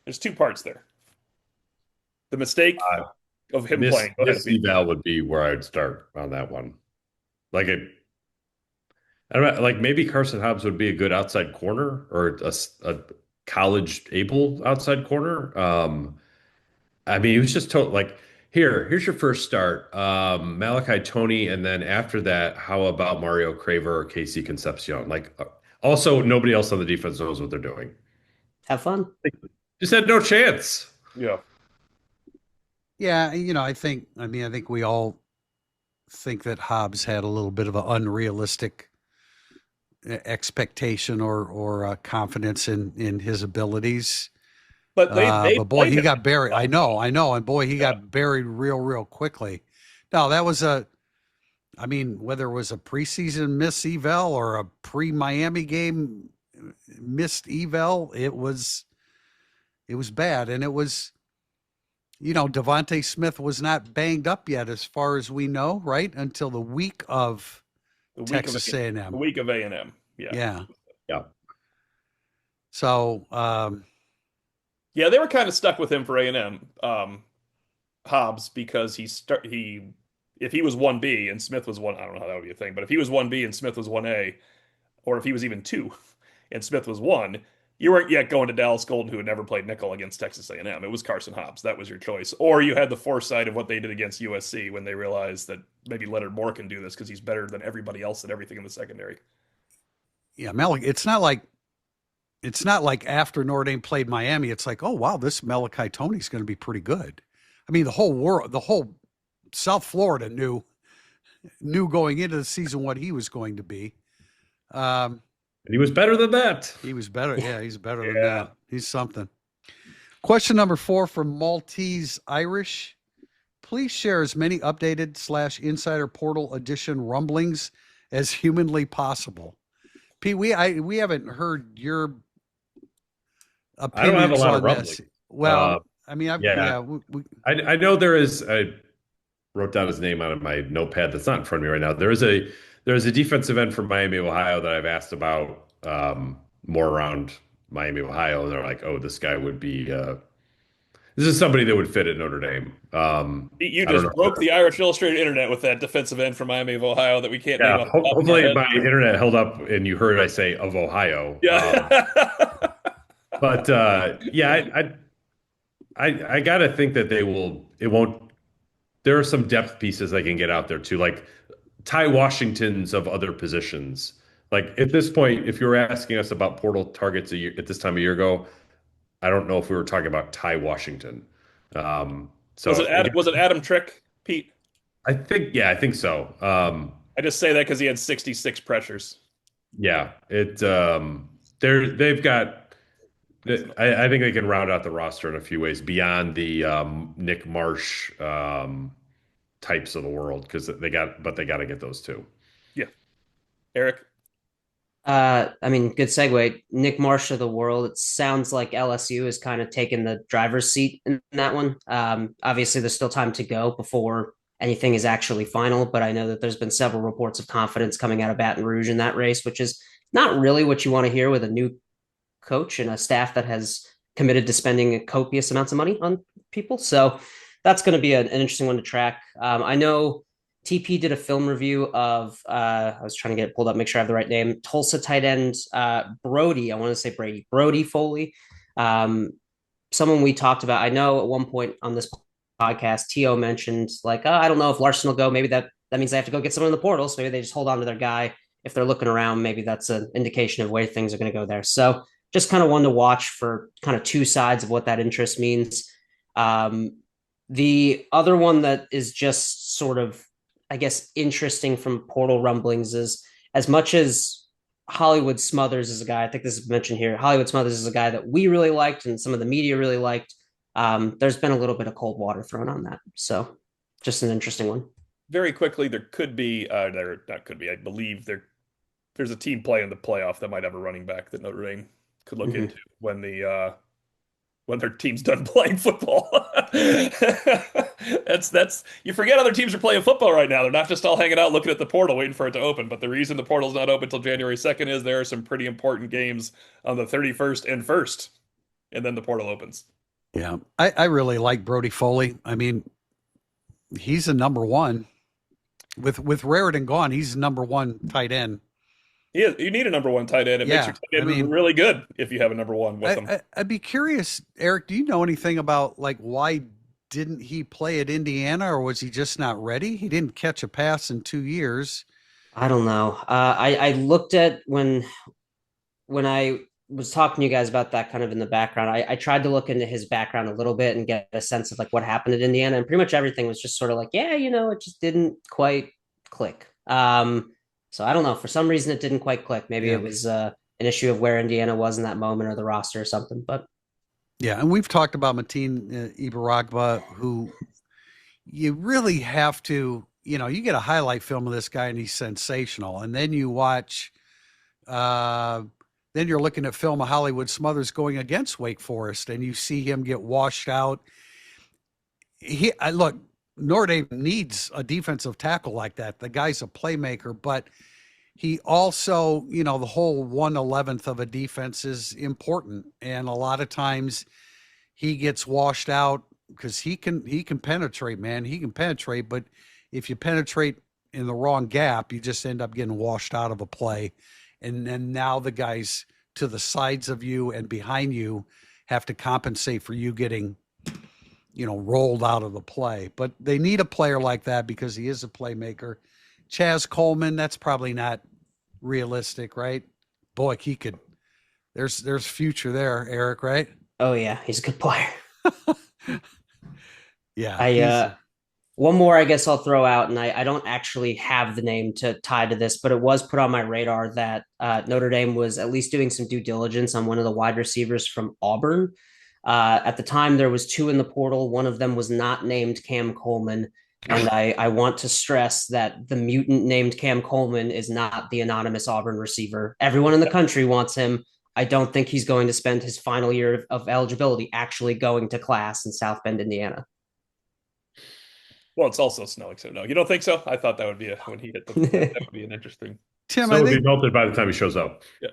There's 2 parts there. The mistake, Uh, of him playing. Go ahead, This Pete. eval would be where I'd start on that one. Like I don't know, like maybe Carson Hobbs would be a good outside corner or a college able outside corner. I mean, he was just told like, here's your first start, Malachi Tony, and then after that, how about Mario Craver or Casey Concepcion? Like, also nobody else on the defense knows what they're doing. Have fun. Just had no chance. Yeah. Yeah, I think we all think that Hobbs had a little bit of an unrealistic expectation or confidence in his abilities. But they But boy, played he him. got buried. I know, and boy, he got buried real quickly. No, that was I mean, whether it was a preseason miss eval or a pre-Miami game missed eval, it was bad, and it was. Devontae Smith was not banged up yet, as far as we know, right? Until the week of The week Texas of A&M. the week of A&M. Yeah. Yeah. Yeah. So, Yeah, they were kind of stuck with him for A&M, Hobbs, because if he was 1B and Smith was one, I don't know how that would be a thing, but if he was 1B and Smith was 1A, or if he was even 2 and Smith was 1, you weren't yet going to Dallas Golden, who had never played nickel against Texas A&M. It was Carson Hobbs. That was your choice. Or you had the foresight of what they did against USC when they realized that maybe Leonard Moore can do this because he's better than everybody else at everything in the secondary. yeah, Malik, it's not like after Notre Dame played Miami, it's like, oh wow, this Malachi Tony's going to be pretty good. I mean, the whole South Florida knew going into the season what he was going to be. And he was better than that. He was better. Yeah, he's better than Yeah. that. He's something. Question number 4 from Maltese Irish. Please share as many updated / insider portal edition rumblings as humanly possible. Pete, we haven't heard your opinions I don't have a lot of on this. rumblings. Well, I mean, yeah. I know there is. I wrote down his name on my notepad that's not in front of me right now. There's a defensive end from Miami, Ohio that I've asked about more around Miami, Ohio, and they're like, "Oh, this guy would be. This is somebody that would fit at Notre Dame." You I don't just know. broke the Irish Illustrated internet with that defensive end from Miami of Ohio that we can't name Yeah, off the top of our hopefully head. my internet held up and you heard I say of Ohio. Yeah. But yeah, I gotta think that they will. It won't. There are some depth pieces they can get out there too, like Ty Washingtons of other positions. Like at this point, if you were asking us about portal targets at this time a year ago, I don't know if we were talking about Ty Washington. So again, Was it Adam Trick, Pete? I think so. I just say that because he had 66 pressures. Yeah, they've got. I think they can round out the roster in a few ways beyond the Nick Marsh types of the world because they got to get those two. Yeah. Eric? I mean, good segue. Nick Marsh of the world. It sounds like LSU is kind of taking the driver's seat in that one. Obviously, there's still time to go before anything is actually final, but I know that there's been several reports of confidence coming out of Baton Rouge in that race, which is not really what you want to hear with a new coach and a staff that has committed to spending copious amounts of money on people. So that's going to be an interesting one to track. I know TP did a film review of, I was trying to get it pulled up, make sure I have the right name, Tulsa tight end Brody. I want to say Brody Foley. Someone we talked about. I know at one point on this podcast, T.O. mentioned like, I don't know if Larson will go. Maybe that means they have to go get someone in the portal. So maybe they just hold on to their guy. If they're looking around, maybe that's an indication of where things are going to go there. So just kind of one to watch for kind of two sides of what that interest means. The other one that is just sort of, I guess, interesting from portal rumblings is as much as Hollywood Smothers is a guy, I think this is mentioned here, Hollywood Smothers is a guy that we really liked and some of the media really liked. There's been a little bit of cold water thrown on that. So just an interesting one. Very quickly, there could be, I believe there's a team play in the playoff that might have a running back that Notre Dame could look into when their team's done playing football. That's you forget other teams are playing football right now. They're not just all hanging out looking at the portal waiting for it to open. But the reason the portal's not open until January 2nd is there are some pretty important games on the 31st and 1st, and then the portal opens. Yeah, I really like Brody Foley. I mean, He's a number one. With Raritan gone, he's number one tight end. You need a number one tight end. It makes Yeah, your tight end really good if you have a number one with him. I'd be curious, Eric. Do you know anything about like why didn't he play at Indiana, or was he just not ready? He didn't catch a pass in 2 years. I don't know. I looked at when I was talking to you guys about that kind of in the background. I tried to look into his background a little bit and get a sense of like what happened at Indiana, and pretty much everything was just sort of like, yeah, it just didn't quite click. So I don't know. For some reason, it didn't quite click. Maybe it was an issue of where Indiana was in that moment or the roster or something. But yeah, and we've talked about Mateen Ibaragba, who you really have to, you get a highlight film of this guy and he's sensational. And then you watch, then you're looking at film of Hollywood Smothers going against Wake Forest and you see him get washed out. Look, Notre Dame needs a defensive tackle like that. The guy's a playmaker, but he also, the whole 1/11th of a defense is important. And a lot of times he gets washed out because he can penetrate, man. He can penetrate, but if you penetrate in the wrong gap, you just end up getting washed out of a play. And then now the guys to the sides of you and behind you have to compensate for you getting, rolled out of the play. But they need a player like that because he is a playmaker. Chaz Coleman, that's probably not realistic, right? Boy, he could. There's future there, Eric, right? oh yeah, he's a good player. Yeah. One more, I guess I'll throw out, and I don't actually have the name to tie to this, but it was put on my radar that Notre Dame was at least doing some due diligence on one of the wide receivers from Auburn. At the time, there was two in the portal. One of them was not named Cam Coleman. And I want to stress that the mutant named Cam Coleman is not the anonymous Auburn receiver. Everyone in the country wants him. I don't think he's going to spend his final year of eligibility actually going to class in South Bend, Indiana. Well, it's also snowing, so no, you don't think so? I thought that would be when he hit that would be an interesting. Tim, Snow will be melted by the time he shows up. Yeah.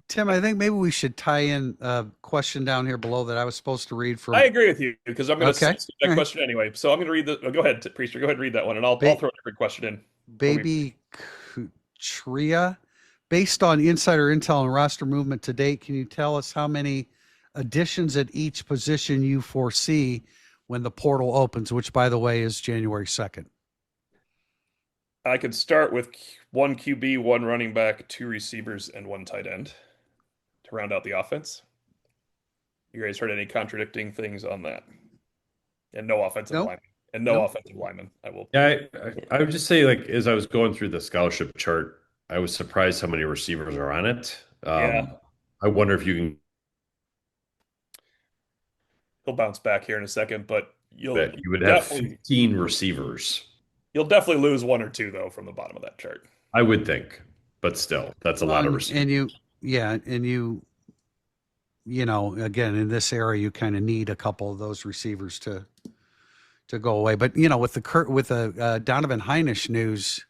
Tim, I think maybe we should tie in a question down here below that I was supposed to read from. I agree with you because I'm going to Okay. see that question anyway. So I'm going to read the. Go ahead, Priester. Go ahead and read that one, and I'll throw a different question in. Baby Kutria, based on insider intel and roster movement to date, can you tell us how many additions at each position you foresee when the portal opens, which, by the way, is January 2nd? I could start with one QB, one running back, two receivers, and one tight end to round out the offense. You guys heard any contradicting things on that? And no offensive lineman. And no offensive lineman. I will. Yeah, I would just say, like, as I was going through the scholarship chart, I was surprised how many receivers are on it. Yeah. I wonder if you can. He'll bounce back here in a second, but You would have 15 receivers. You'll definitely lose one or two, though, from the bottom of that chart. I would think, but still, that's a lot of receivers. And again, in this area, you kind of need a couple of those receivers to go away. But with the Donovan Heinisch news,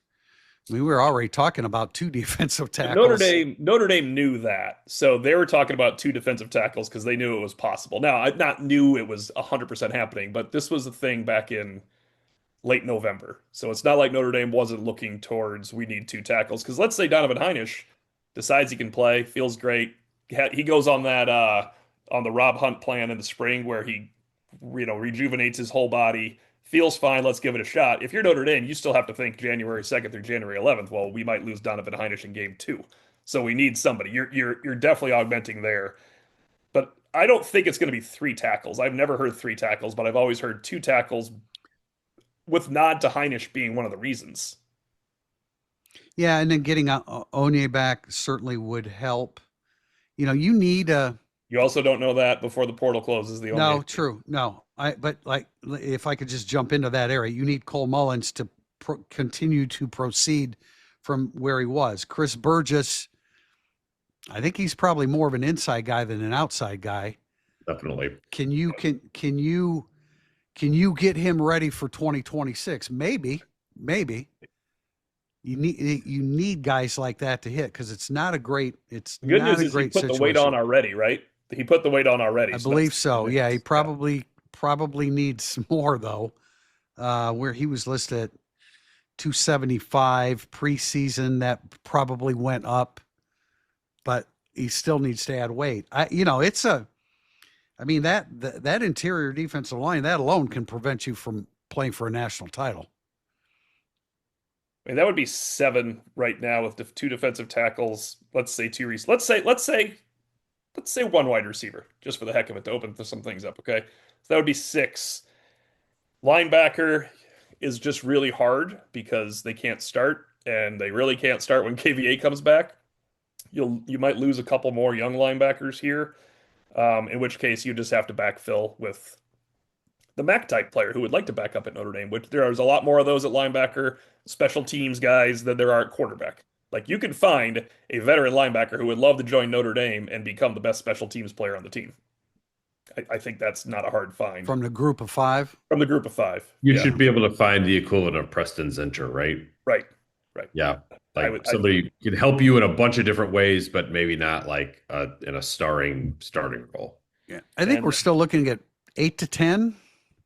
we were already talking about two defensive tackles. Notre Dame knew that, so they were talking about two defensive tackles because they knew it was possible. Now, I not knew it was 100% happening, but this was the thing back in late November. So it's not like Notre Dame wasn't looking towards we need two tackles. Because let's say Donovan Heinisch decides he can play, feels great. He goes on that on the Rob Hunt plan in the spring where he rejuvenates his whole body, feels fine, let's give it a shot. If you're Notre Dame, you still have to think January 2nd through January 11th. Well, we might lose Donovan Heinisch in game 2. So we need somebody. You're definitely augmenting there. But I don't think it's going to be 3 tackles. I've never heard 3 tackles, but I've always heard 2 tackles with nod to Heinisch being one of the reasons. Yeah, and then getting Onye back certainly would help. You need a. You also don't know that before the portal closes. No, true. No, but if I could just jump into that area, you need Cole Mullins to continue to proceed from where he was. Chris Burgess, I think he's probably more of an inside guy than an outside guy. Definitely. Can you get him ready for 2026? Maybe. You need guys like that to hit because it's not a great. It's the good not news a is great he put situation. the weight on already, right? He put the weight on already. I believe so. Yeah, he probably needs more though. where he was listed at 275 preseason. That probably went up, but he still needs to add weight. I mean, that interior defensive line, that alone can prevent you from playing for a national title. I mean, that would be 7 right now with the 2 defensive tackles. Let's say one wide receiver, just for the heck of it, to open some things up. Okay, so that would be 6. Linebacker is just really hard because they can't start, and they really can't start when KVA comes back. You might lose a couple more young linebackers here, in which case you just have to backfill with the Mac type player who would like to back up at Notre Dame, which there's a lot more of those at linebacker, special teams guys than there are at quarterback. Like you could find a veteran linebacker who would love to join Notre Dame and become the best special teams player on the team. I think that's not a hard find. From the group of 5? From the group of 5. You Yeah. should be able to find the equivalent of Preston Zinter, right? Right. Yeah. Like somebody can help you in a bunch of different ways, but maybe not like in a starting role. Yeah. I think we're still looking at 8 to 10.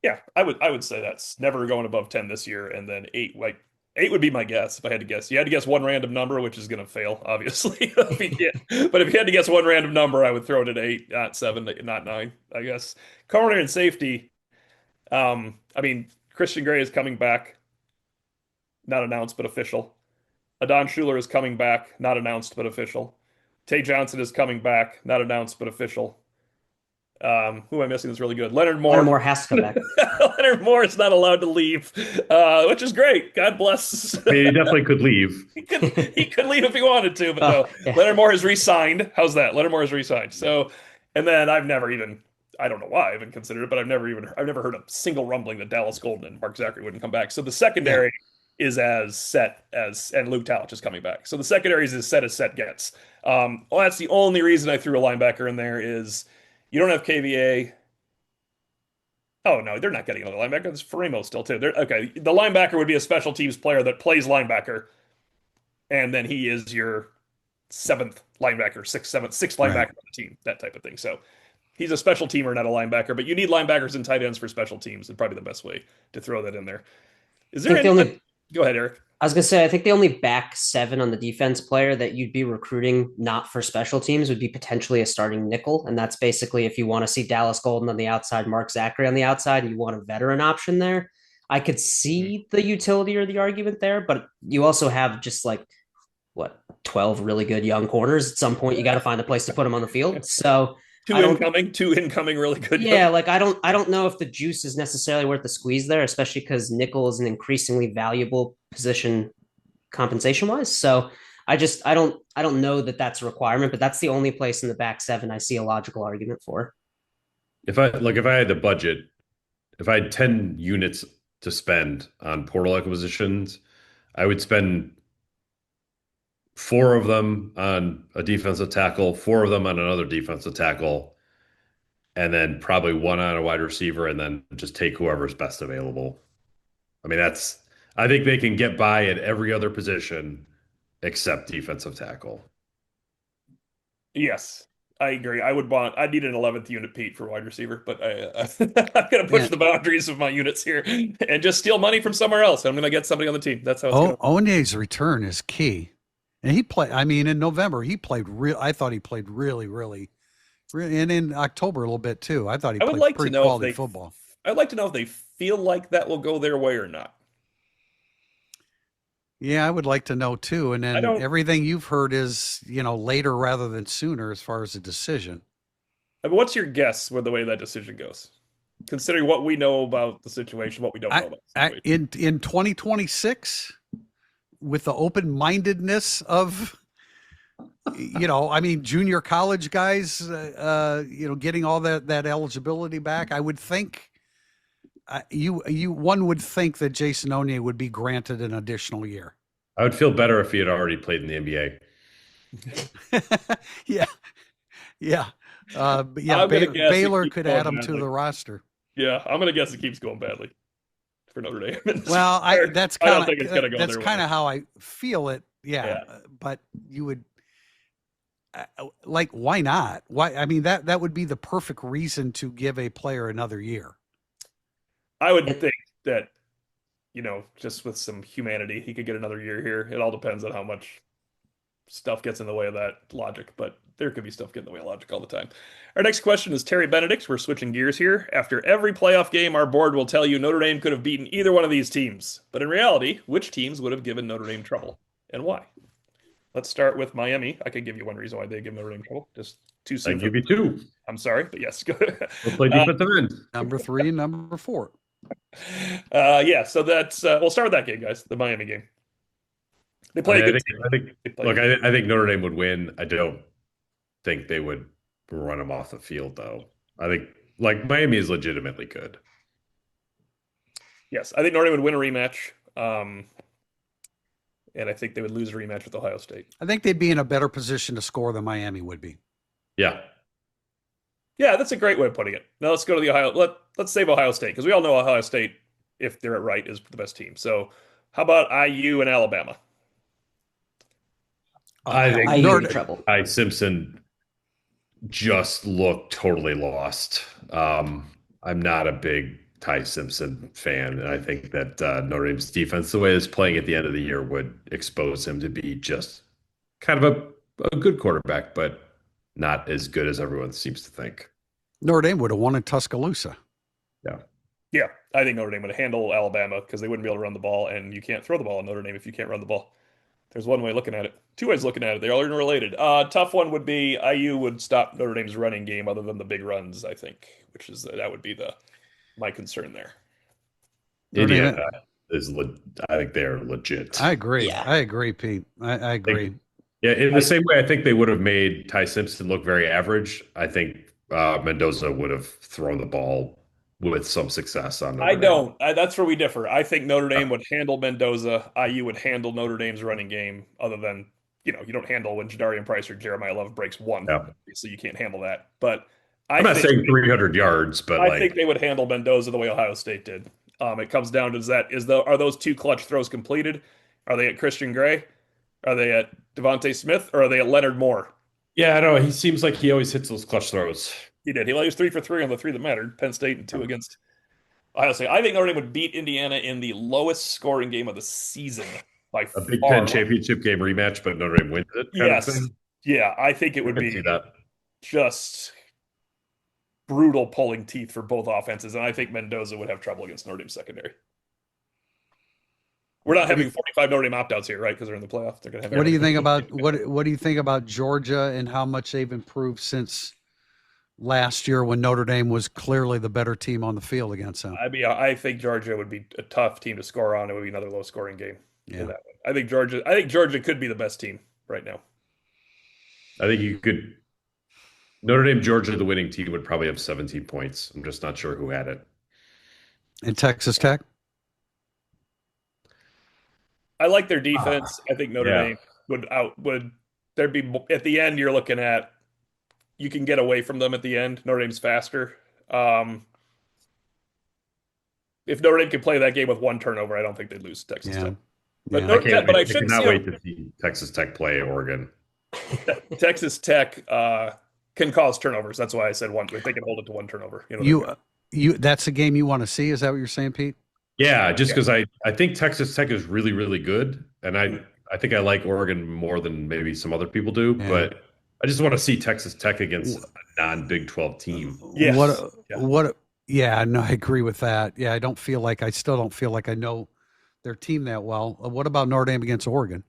Yeah, I would say that's never going above 10 this year, and then 8 would be my guess if I had to guess. You had to guess one random number, which is going to fail, obviously. But if you had to guess one random number, I would throw it at 8, not 7, not 9, I guess. Corner and safety. I mean, Christian Gray is coming back, not announced but official. Adon Schuler is coming back, not announced but official. Tay Johnson is coming back, not announced but official. Who am I missing that's really good? Leonard Moore. Leonard Moore has to come back. Leonard Moore is not allowed to leave, which is great. God bless. I mean, he definitely could leave. He could leave if he wanted to, but no. Yeah. Leonard Moore has re-signed. How's that? Leonard Moore has re-signed. So, and then I don't know why I even considered it, but I've never heard a single rumbling that Dallas Golden and Mark Zachary wouldn't come back. So the secondary is as set as, and Luke Talich is coming back. So the secondary is as set gets. That's the only reason I threw a linebacker in there is you don't have KVA. Oh, no, they're not getting another linebacker. There's Farimo still, too. Okay, the linebacker would be a special teams player that plays linebacker, and then he is your 7th linebacker, 6th linebacker on the team, that type of thing. So he's a special teamer, not a linebacker, but you need linebackers and tight ends for special teams. It's probably the best way to throw that in there. Is there any... Go ahead, Eric. I was going to say, I think the only back 7 on the defense player that you'd be recruiting not for special teams would be potentially a starting nickel. And that's basically if you want to see Dallas Golden on the outside, Mark Zachary on the outside, and you want a veteran option there. I could see the utility or the argument there, but you also have just 12 really good young corners. At some point, you got to find a place to put them on the field. So two incoming really good. Yeah, I don't know if the juice is necessarily worth the squeeze there, especially because nickel is an increasingly valuable position compensation wise. So I don't know that that's a requirement, but that's the only place in the back 7 I see a logical argument for. If I had the budget, if I had 10 units to spend on portal acquisitions, I would spend 4 of them on a defensive tackle, 4 of them on another defensive tackle, and then probably 1 on a wide receiver, and then just take whoever's best available. I mean, I think they can get by at every other position except defensive tackle. Yes, I agree. I'd need an 11th unit, Pete, for wide receiver, but I'm going to push the boundaries of my units here and just steal money from somewhere else. I'm going to get somebody on the team. That's how it's going. Onye's return is key. And he played, in November, I thought he played really, really, and in October a little bit too. I thought he played pretty quality football. I'd like to know if they feel like that will go their way or not. Yeah, I would like to know too. And then everything you've heard is, later rather than sooner as far as a decision. I mean, what's your guess with the way that decision goes? Considering what we know about the situation, what we don't know about the situation. In 2026, with the open-mindedness of, junior college guys, getting all that eligibility back, I would think one would think that Jason Onye would be granted an additional year. I would feel better if he had already played in the NBA. Yeah. Baylor could add him to the roster. Yeah, I'm going to guess it keeps going badly for Notre Dame. Well, that's kind of, think it's going to go that's kind of how I feel it. Yeah. But you would, why not? Why? I mean, that would be the perfect reason to give a player another year. I would think that just with some humanity, he could get another year here. It all depends on how much stuff gets in the way of that logic, but there could be stuff getting in the way of logic all the time. Our next question is Terry Benedict. We're switching gears here. After every playoff game, our board will tell you Notre Dame could have beaten either one of these teams. But in reality, which teams would have given Notre Dame trouble and why? Let's start with Miami. I could give you one reason why they give Notre Dame trouble. Just too I soon. give you two. I'm sorry, but yes. We'll play defensive end. Number 3 and number 4. Yeah, so that's we'll start with that game, guys. The Miami game. They play a good team. I think Notre Dame would win. I don't think they would run them off the field, though. I think Miami is legitimately good. Yes, I think Notre Dame would win a rematch. And I think they would lose a rematch with Ohio State. I think they'd be in a better position to score than Miami would be. Yeah. Yeah, that's a great way of putting it. Now let's go to the let's save Ohio State, because we all know Ohio State, if they're right, is the best team. So how about IU and Alabama? I think IU in trouble. Simpson just looked totally lost. I'm not a big Ty Simpson fan, and I think that Notre Dame's defense, the way it's playing at the end of the year, would expose him to be just kind of a good quarterback, but not as good as everyone seems to think. Notre Dame would have won in Tuscaloosa. Yeah, I think Notre Dame would handle Alabama because they wouldn't be able to run the ball, and you can't throw the ball in Notre Dame if you can't run the ball. There's one way of looking at it. Two ways of looking at it. They're all interrelated. Tough one would be IU would stop Notre Dame's running game other than the big runs, I think, which is that would be my concern there. Indiana is, I think they're legit. I agree. Yeah. I agree, Pete. I agree. Yeah, in the same way, I think they would have made Ty Simpson look very average. I think Mendoza would have thrown the ball with some success on Notre Dame. don't. That's where we differ. I think Notre Dame would handle Mendoza. IU would handle Notre Dame's running game, other than, you don't handle when Jadarian Price or Jeremiah Love breaks one. Yeah. So you can't handle that. But I'm not saying 300 yards, but I think they would handle Mendoza the way Ohio State did. It comes down to are those two clutch throws completed? Are they at Christian Gray? Are they at Devontae Smith? Or are they at Leonard Moore? yeah, I know. He seems like he always hits those clutch throws. He did. He was 3 for 3 on the 3 that mattered. Penn State and 2 against Ohio State. I think Notre Dame would beat Indiana in the lowest scoring game of the season by A Big far. Ten championship game rematch, but Notre Dame wins it. Yes. Yeah, I think it would be just brutal pulling teeth for both offenses, and I think Mendoza would have trouble against Notre Dame secondary. We're not having 45 Notre Dame opt-outs here, right? Because they're in the playoff. They're going to have. What do you think about what do you think about Georgia and how much they've improved since last year when Notre Dame was clearly the better team on the field against them? I think Georgia would be a tough team to score on. It would be another low-scoring game. Yeah. In that one. I think Georgia could be the best team right now. I think you could. Notre Dame, Georgia, the winning team would probably have 17 points. I'm just not sure who had it. And Texas Tech? I like their defense. I think Notre Dame would there'd be at the end. You're looking at you can get away from them at the end. Notre Dame's faster. If Notre Dame could play that game with one turnover, I don't think they'd lose Texas Tech. But I cannot wait to see Texas Tech play Oregon. Texas Tech can cause turnovers. That's why I said one. They can hold it to one turnover. That's a game you want to see. Is that what you're saying, Pete? Yeah, just because I think Texas Tech is really, really good. And I think I like Oregon more than maybe some other people do. Yeah. But I just want to see Texas Tech against a non-Big 12 team. Yes. No, I agree with that. Yeah, I still don't feel like I know their team that well. What about Notre Dame against Oregon?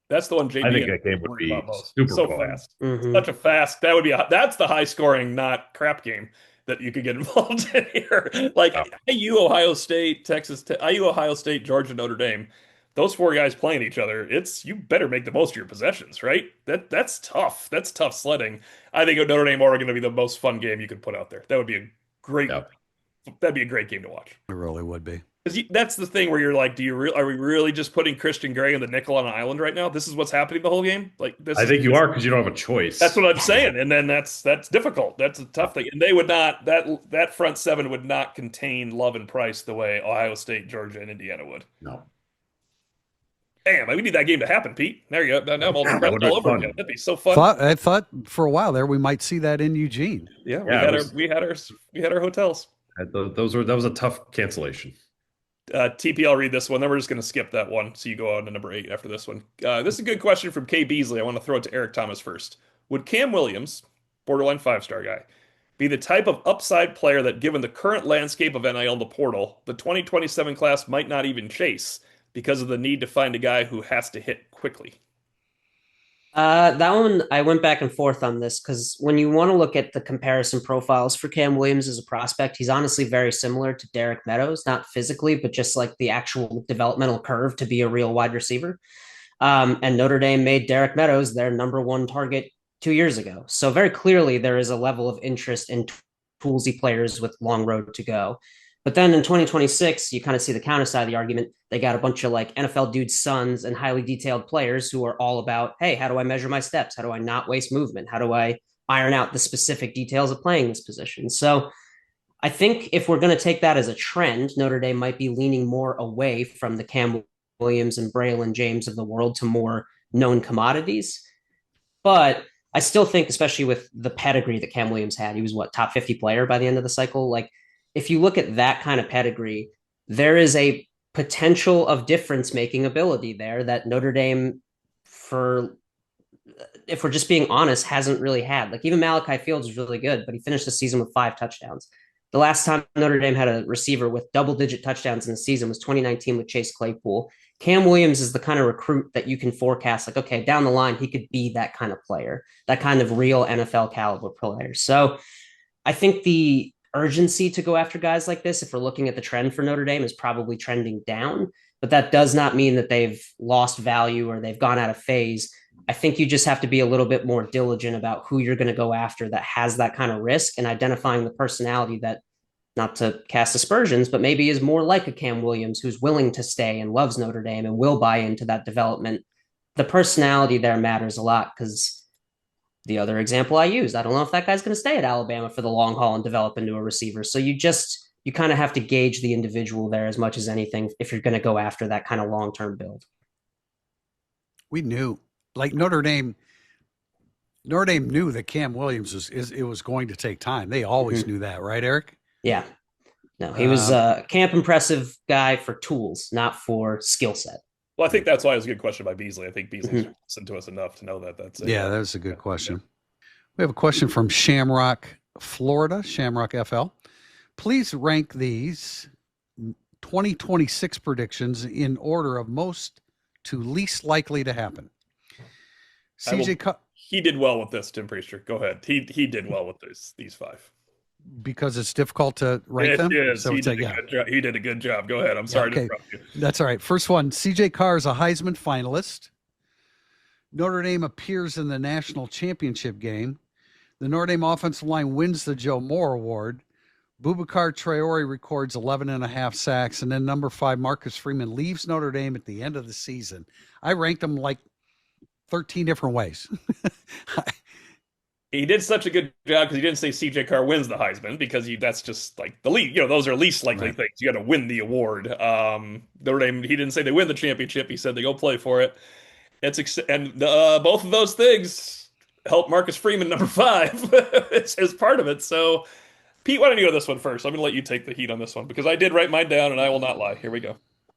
That's the one JD. I think that game would be super so fun. Fast. Mm-hmm. Such a fast. That's the high scoring, not crap game that you could get involved in here. Like IU, Ohio State, IU, Ohio State, Georgia, Notre Dame. Those four guys playing each other. You better make the most of your possessions, right? That's tough. That's tough sledding. I think Notre Dame, Oregon would be the most fun game you could put out there. That would be a great. That'd be a great game to watch. It really would be. Because that's the thing where you're like, are we really just putting Christian Gray and the nickel on an island right now? This is what's happening the whole game. I think you are, because you don't have a choice. That's what I'm saying, and then that's difficult. That's a tough thing, and they would not that front seven would not contain Love and Price the way Ohio State, Georgia, and Indiana would. No. Damn, we need that game to happen, Pete. There you go. Now I'm all over again. That'd be so fun. I thought for a while there we might see that in Eugene. Yeah, we had our hotels. That was a tough cancellation. TP, I'll read this one. Then we're just going to skip that one. So you go on to number 8 after this one. This is a good question from Kay Beasley. I want to throw it to Eric Thomas first. Would Cam Williams, borderline 5-star guy, be the type of upside player that, given the current landscape of NIL and the portal, the 2027 class might not even chase because of the need to find a guy who has to hit quickly? That one, I went back and forth on this because when you want to look at the comparison profiles for Cam Williams as a prospect, he's honestly very similar to Derek Meadows, not physically, but just like the actual developmental curve to be a real wide receiver. And Notre Dame made Derek Meadows their number one target 2 years ago. So very clearly there is a level of interest in toolsy players with long road to go. But then in 2026, you kind of see the counter side of the argument. They got a bunch of like NFL dudes' sons and highly detailed players who are all about, hey, how do I measure my steps? How do I not waste movement? How do I iron out the specific details of playing this position? So I think if we're going to take that as a trend, Notre Dame might be leaning more away from the Cam Williams and Braylon James of the world to more known commodities. But I still think, especially with the pedigree that Cam Williams had, he was what, top 50 player by the end of the cycle. Like, if you look at that kind of pedigree, there is a potential of difference making ability there that Notre Dame, for if we're just being honest, hasn't really had. Like, even Malachi Fields is really good, but he finished the season with 5 touchdowns. The last time Notre Dame had a receiver with double-digit touchdowns in the season was 2019 with Chase Claypool. Cam Williams is the kind of recruit that you can forecast, like, okay, down the line, he could be that kind of player, that kind of real NFL caliber player. So I think the urgency to go after guys like this, if we're looking at the trend for Notre Dame, is probably trending down. But that does not mean that they've lost value or they've gone out of phase. I think you just have to be a little bit more diligent about who you're going to go after that has that kind of risk and identifying the personality that, not to cast aspersions, but maybe is more like a Cam Williams who's willing to stay and loves Notre Dame and will buy into that development. The personality there matters a lot because the other example I used, I don't know if that guy's going to stay at Alabama for the long haul and develop into a receiver. So you kind of have to gauge the individual there as much as anything if you're going to go after that kind of long-term build. We knew, like Notre Dame knew that Cam Williams it was going to take time. They always knew that, right, Eric? Yeah. No, he was a camp impressive guy for tools, not for skill set. Well, I think that's why it was a good question by Beasley. I think Beasley's listened to us enough to know that that's it. Yeah, that was a good question. We have a question from Shamrock, Florida, Shamrock FL. Please rank these 2026 predictions in order of most to least likely to happen. He did well with this, Tim Priester. Go ahead. He did well with these 5. Because it's difficult to rank them? Is. So he did a good job. Go ahead. I'm sorry to interrupt you. That's all right. First one, CJ Carr is a Heisman finalist. Notre Dame appears in the national championship game. The Notre Dame offensive line wins the Joe Moore Award. Boubacar Traore records 11.5 sacks. And then number 5, Marcus Freeman leaves Notre Dame at the end of the season. I ranked them like 13 different ways. He did such a good job because he didn't say CJ Carr wins the Heisman because that's just like the least, those are least likely things. You got to win the award. Notre Dame, he didn't say they win the championship. He said they go play for it. Both of those things help Marcus Freeman, number 5. It's part of it. So, Pete, why don't you go this one first? I'm going to let you take the heat on this one because I did write mine down and I will not lie. Here we go.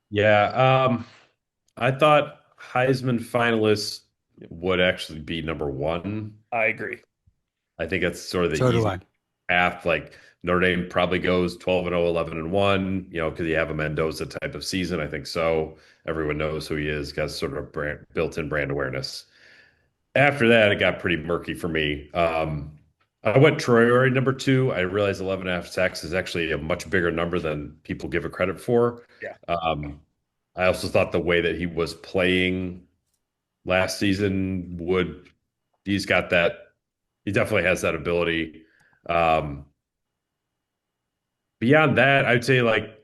Yeah. I thought Heisman finalists would actually be number 1. I agree. I think that's sort of the easy path. Like Notre Dame probably goes 12-0, 11-1, because you have a Mendoza type of season. I think so. Everyone knows who he is, got sort of built-in brand awareness. After that, it got pretty murky for me. I went Traore number 2. I realized 11.5 sacks is actually a much bigger number than people give it credit for. Yeah. I also thought the way that he was playing last season he's got that. He definitely has that ability. Beyond that, I'd say like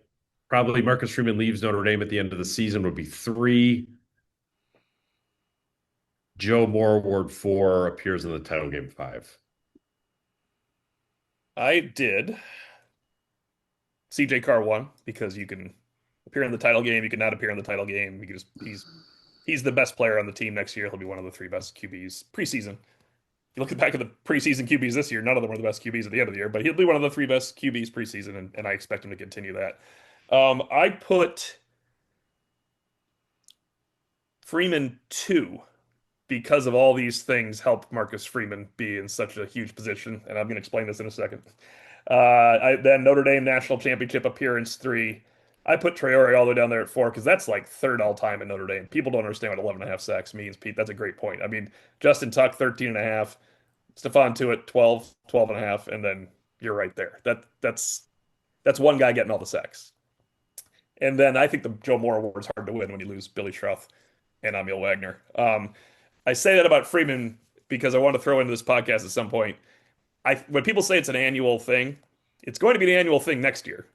probably Marcus Freeman leaves Notre Dame at the end of the season would be 3. Joe Moore Award 4 appears in the title game 5. I did CJ Carr 1 because you can appear in the title game, you can not appear in the title game. He's the best player on the team next year. He'll be one of the 3 best QBs preseason. You look back at the preseason QBs this year, none of them were the best QBs at the end of the year, but he'll be one of the 3 best QBs preseason, and I expect him to continue that. I put Freeman 2 because of all these things helped Marcus Freeman be in such a huge position, and I'm going to explain this in a second. Then Notre Dame national championship appearance 3. I put Traore all the way down there at 4 because that's like third all time in Notre Dame. People don't understand what 11 and a half sacks means, Pete. That's a great point. I mean, Justin Tuck 13 and a half, Stephon Tuitt 12, 12 and a half, and then you're right there. That's one guy getting all the sacks. And then I think the Joe Moore Award's hard to win when you lose Billy Schrauth and Emil Wagner. I say that about Freeman because I want to throw into this podcast at some point. When people say it's an annual thing, it's going to be an annual thing next year.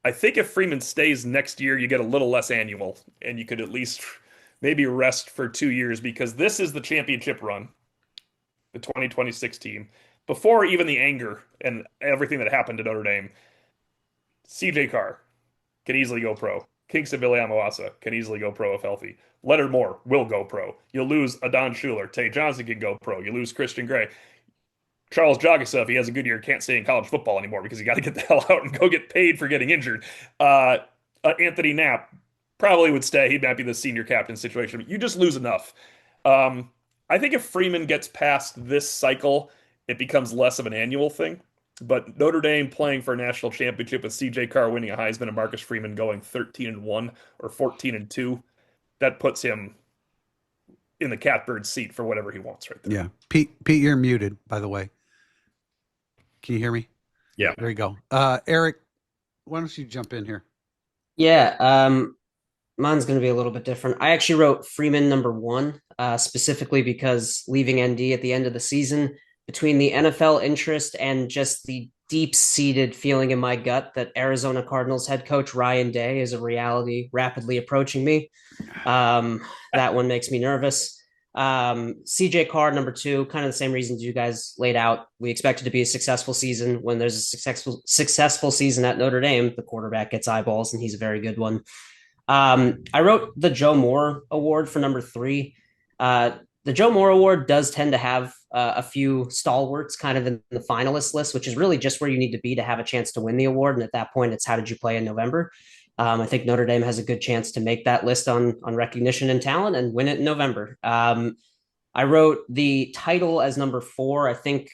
I think if Freeman stays next year, you get a little less annual, and you could at least maybe rest for 2 years because this is the championship run, the 2026 team. Before even the anger and everything that happened to Notre Dame, CJ Carr can easily go pro. Kingston Viliamawasa can easily go pro if healthy. Leonard Moore will go pro. You'll lose Adon Schuler. Tay Johnson can go pro. You lose Christian Gray. Charles Jagasa, if he has a good year, can't stay in college football anymore because you got to get the hell out and go get paid for getting injured. Anthony Knapp probably would stay. He might be the senior captain situation. But you just lose enough. I think if Freeman gets past this cycle, it becomes less of an annual thing. But Notre Dame playing for a national championship with CJ Carr winning a Heisman and Marcus Freeman going 13-1 or 14-2, that puts him in the catbird seat for whatever he wants right there. Yeah. Pete, you're muted, by the way. Can you hear me? Yeah. There you go. Eric, why don't you jump in here? Yeah, mine's going to be a little bit different. I actually wrote Freeman number 1, specifically because leaving ND at the end of the season, between the NFL interest and just the deep-seated feeling in my gut that Arizona Cardinals head coach Ryan Day is a reality rapidly approaching me. That one makes me nervous. CJ Carr, number 2, kind of the same reasons you guys laid out. We expect it to be a successful season. When there's a successful season at Notre Dame, the quarterback gets eyeballs, and he's a very good one. I wrote the Joe Moore Award for number 3. The Joe Moore Award does tend to have a few stalwarts kind of in the finalist list, which is really just where you need to be to have a chance to win the award. And at that point, it's how did you play in November? I think Notre Dame has a good chance to make that list on recognition and talent and win it in November. I wrote the title as number 4. I think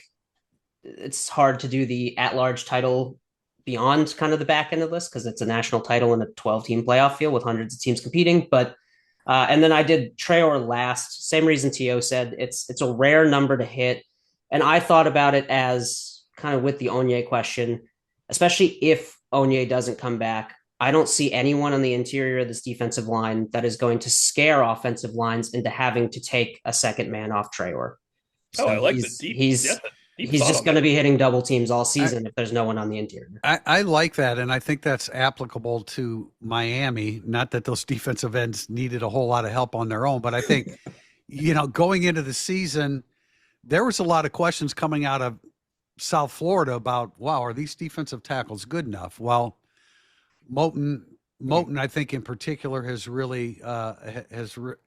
it's hard to do the at-large title beyond kind of the back end of the list because it's a national title in a 12-team playoff field with hundreds of teams competing. But and then I did Traore last. Same reason T.O. said. It's a rare number to hit. And I thought about it as kind of with the Onye question, especially if Onye doesn't come back. I don't see anyone on the interior of this defensive line that is going to scare offensive lines into having to take a second man off Traore. So I like the deep. He's just going to be hitting double teams all season if there's no one on the interior. I like that, and I think that's applicable to Miami. Not that those defensive ends needed a whole lot of help on their own, but I think, going into the season, there was a lot of questions coming out of South Florida about, wow, are these defensive tackles good enough? Well, Moton, I think in particular, has really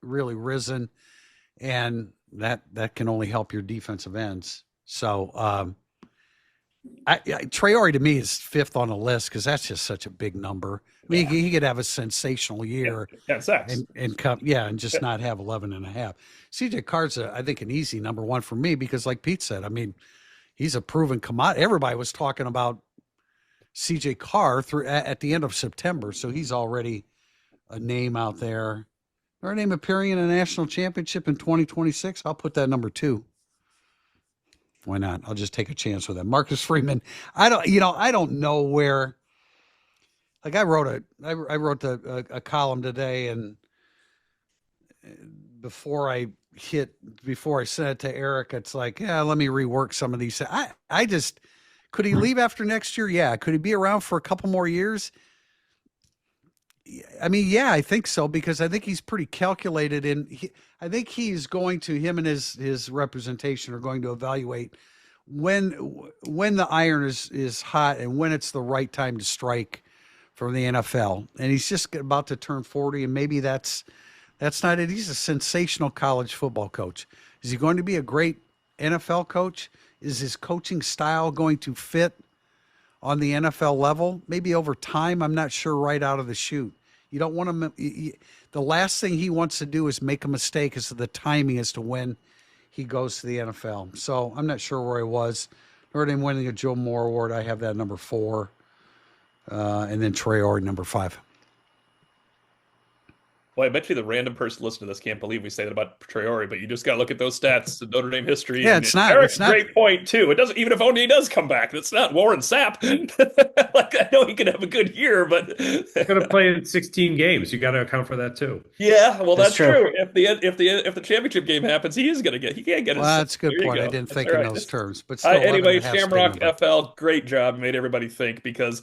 really risen, and that can only help your defensive ends. So, Traore to me is 5th on the list because that's just such a big number. I mean, he could have a sensational year, and come, and just not have 11 and a half. CJ Carr's, I think, an easy number 1 for me because, like Pete said, I mean, he's a proven commodity. Everybody was talking about CJ Carr at the end of September, so he's already a name out there. Our name appearing in a national championship in 2026. I'll put that number 2. Why not? I'll just take a chance with that. Marcus Freeman. I don't know where. Like I wrote a column today, and before I sent it to Eric, it's like, let me rework some of these. Could he leave after next year? Yeah. Could he be around for a couple more years? I mean, yeah, I think so, because I think he's pretty calculated, and I think he's going to, him and his representation are going to evaluate when the iron is hot and when it's the right time to strike from the NFL. And he's just about to turn 40, and maybe that's not it. He's a sensational college football coach. Is he going to be a great NFL coach? Is his coaching style going to fit on the NFL level, maybe over time. I'm not sure right out of the chute. You don't want to. The last thing he wants to do is make a mistake as to the timing as to when he goes to the NFL. So I'm not sure where he was. Notre Dame winning a Joe Moore Award. I have that number 4, and then Traore number 5. Well, I bet you the random person listening to this can't believe we say that about Traore, but you just got to look at those stats in Notre Dame history. Yeah, and it's not. Eric's It's not. great point too. It doesn't even if Onye does come back. It's not Warren Sapp. Like I know he could have a good year, but Going to play in 16 games. You got to account for that too. yeah, well That's that's true. true. If the championship game happens, he can't get his. Well, that's a good There you point. I go. didn't That's think all in right. those terms, but still. 11 Anyway, and a half is a big Shamrock number. FL, great job, made everybody think because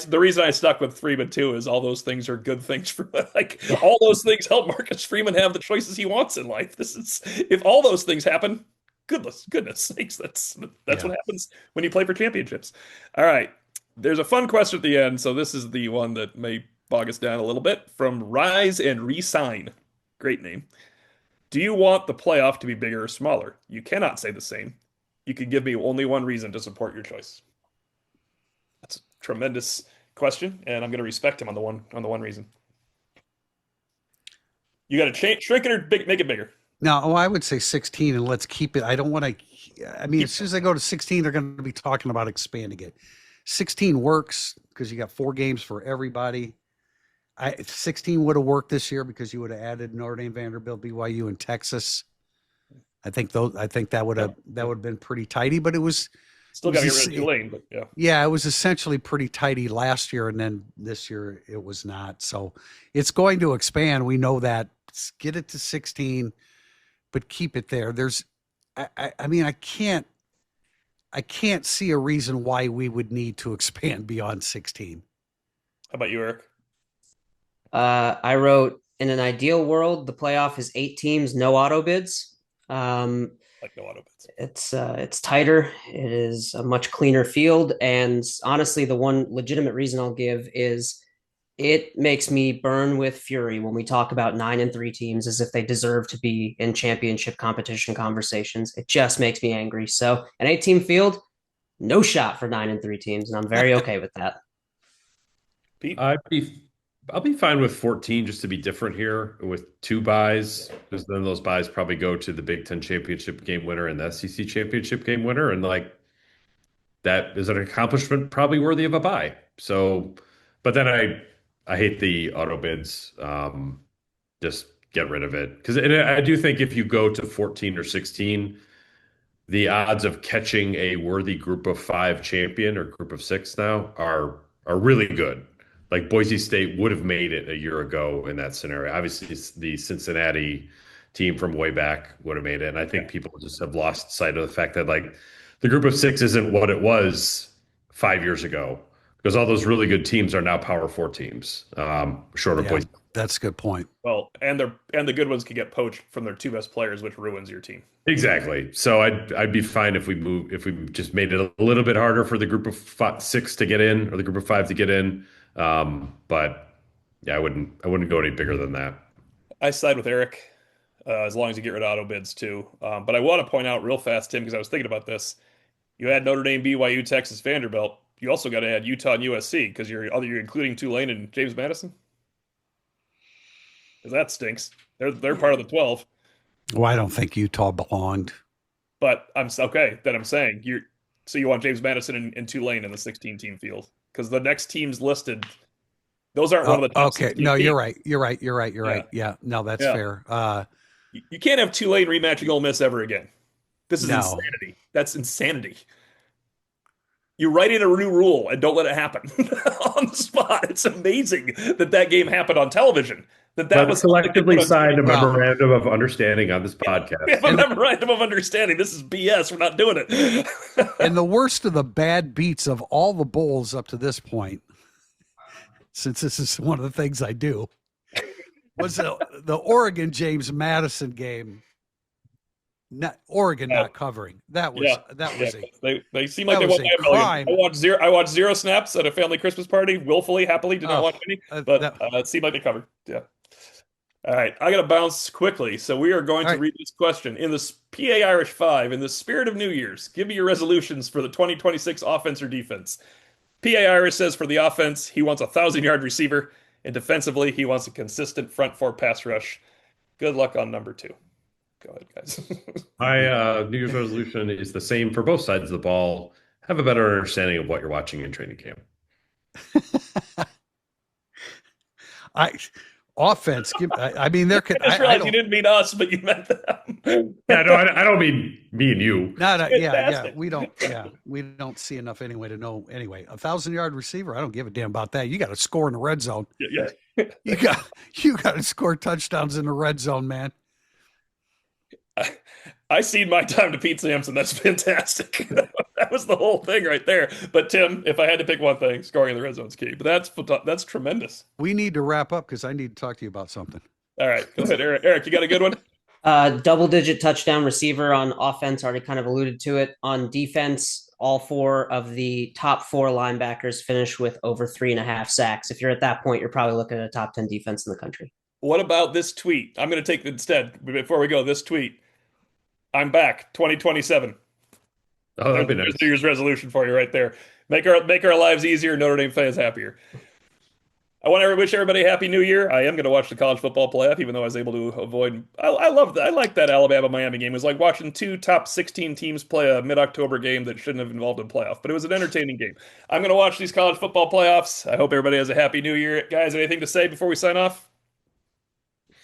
the reason I stuck with Freeman too is all those things are good things for like all those things help Marcus Freeman have the choices he wants in life. This is if all those things happen, goodness sakes, that's Yeah. what happens when you play for championships. All right, there's a fun question at the end, so this is the one that may bog us down a little bit from Rise and Resign. Great name. Do you want the playoff to be bigger or smaller? You cannot say the same. You can give me only one reason to support your choice. That's a tremendous question, and I'm going to respect him on the one reason. You got to shrink it or make it bigger. No, I would say 16, and let's keep it. I don't want to. I mean, as soon as I go to 16, they're going to be talking about expanding it. 16 works because you got 4 games for everybody. 16 would have worked this year because you would have added Notre Dame, Vanderbilt, BYU, and Texas. I think that would have been pretty tidy, but it was Still got to get rid of Tulane, but yeah. Yeah, it was essentially pretty tidy last year, and then this year it was not. So it's going to expand. We know that. Get it to 16, but keep it there. I mean, I can't see a reason why we would need to expand beyond 16. How about you, Eric? I wrote, in an ideal world, the playoff is 8 teams, no auto bids. Like no auto bits. It's tighter. It is a much cleaner field, and honestly, the one legitimate reason I'll give is it makes me burn with fury when we talk about 9-3 teams as if they deserve to be in championship competition conversations. It just makes me angry. So an 8-team field, no shot for 9-3 teams, and I'm very okay with that. Pete? I'll be fine with 14 just to be different here with 2 buys, because then those buys probably go to the Big Ten championship game winner and the SEC championship game winner, and like that is an accomplishment probably worthy of a buy. So, but then I hate the auto bids. Just get rid of it because I do think if you go to 14 or 16, the odds of catching a worthy group of 5 champion or group of 6 now are really good. Like Boise State would have made it a year ago in that scenario. Obviously, the Cincinnati team from way back would have made it. And I think people just have lost sight of the fact that like the group of 6 isn't what it was 5 years ago because all those really good teams are now Power 4 teams, short of Boise. That's a good point. Well, and the good ones could get poached from their 2 best players, which ruins your team. Exactly. So I'd be fine if we just made it a little bit harder for the group of 6 to get in or the group of 5 to get in. But yeah, I wouldn't go any bigger than that. I side with Eric, as long as you get rid of auto bids too. But I want to point out real fast, Tim, because I was thinking about this. You had Notre Dame, BYU, Texas, Vanderbilt. You also got to add Utah and USC because you're including Tulane and James Madison. Because that stinks. They're part of the 12. Well, I don't think Utah belonged. But I'm okay. Then I'm saying you want James Madison and Tulane in the 16-team field because the next teams listed, those aren't one of the top. Okay, no, teams. you're right. You're right. Yeah, no, that's fair. You can't have Tulane rematching Ole Miss ever again. This is No. insanity. That's insanity. You write in a new rule and don't let it happen on the spot. It's amazing that game happened on television. That was collectively signed a Wow. memorandum of understanding on this podcast. We have a memorandum of understanding. This is BS. We're not doing it. And the worst of the bad beats of all the bowls up to this point, since this is one of the things I do, was the Oregon James Madison game. Oregon not covering. That was they seem like that they was won a by a million. crime. I watched 0 snaps at a family Christmas party. Willfully, happily, did not watch any, but that- it seemed like they covered. Yeah. All right, I got to bounce quickly. So we are going to read this question in the PA Irish 5. In the spirit of New Year's, give me your resolutions for the 2026 offense or defense. PA Irish says for the offense, he wants a 1,000-yard receiver, and defensively, he wants a consistent front four pass rush. Good luck on number 2. Go ahead, guys. My New Year's resolution is the same for both sides of the ball. Have a better understanding of what you're watching in training camp. Offense. I mean, there could. I just realized you didn't mean us, but you meant them. Yeah, no, I don't mean me and you. Yeah. We don't see enough anyway to know. Anyway, 1,000-yard receiver. I don't give a damn about that. You got to score in the red zone. Yeah. You got to score touchdowns in the red zone, man. I cede my time to Pete Sampson. That's fantastic. That was the whole thing right there. But Tim, if I had to pick one thing, scoring in the red zone is key. But that's tremendous. We need to wrap up because I need to talk to you about something. All right, go ahead, Eric. Eric, you got a good one? Double-digit touchdown receiver on offense. Already kind of alluded to it. On defense, all 4 of the top 4 linebackers finish with over 3.5 sacks. If you're at that point, you're probably looking at a top 10 defense in the country. What about this tweet? I'm going to take instead, before we go, this tweet. I'm back, 2027. Oh, that'd be nice. There's New Year's resolution for you right there. Make our lives easier. Notre Dame fans happier. I want to wish everybody a happy New Year. I am going to watch the college football playoff, even though I was able to avoid. I love that. I like that Alabama Miami game. It was like watching 2 top 16 teams play a mid-October game that shouldn't have involved a playoff, but it was an entertaining game. I'm going to watch these college football playoffs. I hope everybody has a happy New Year, guys. Anything to say before we sign off?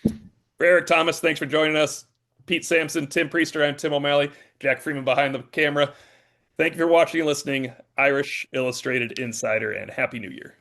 For Eric Thomas, thanks for joining us. Pete Sampson, Tim Priester, I'm Tim O'Malley, Jack Freeman behind the camera. Thank you for watching and listening. Irish Illustrated Insider, and Happy New Year.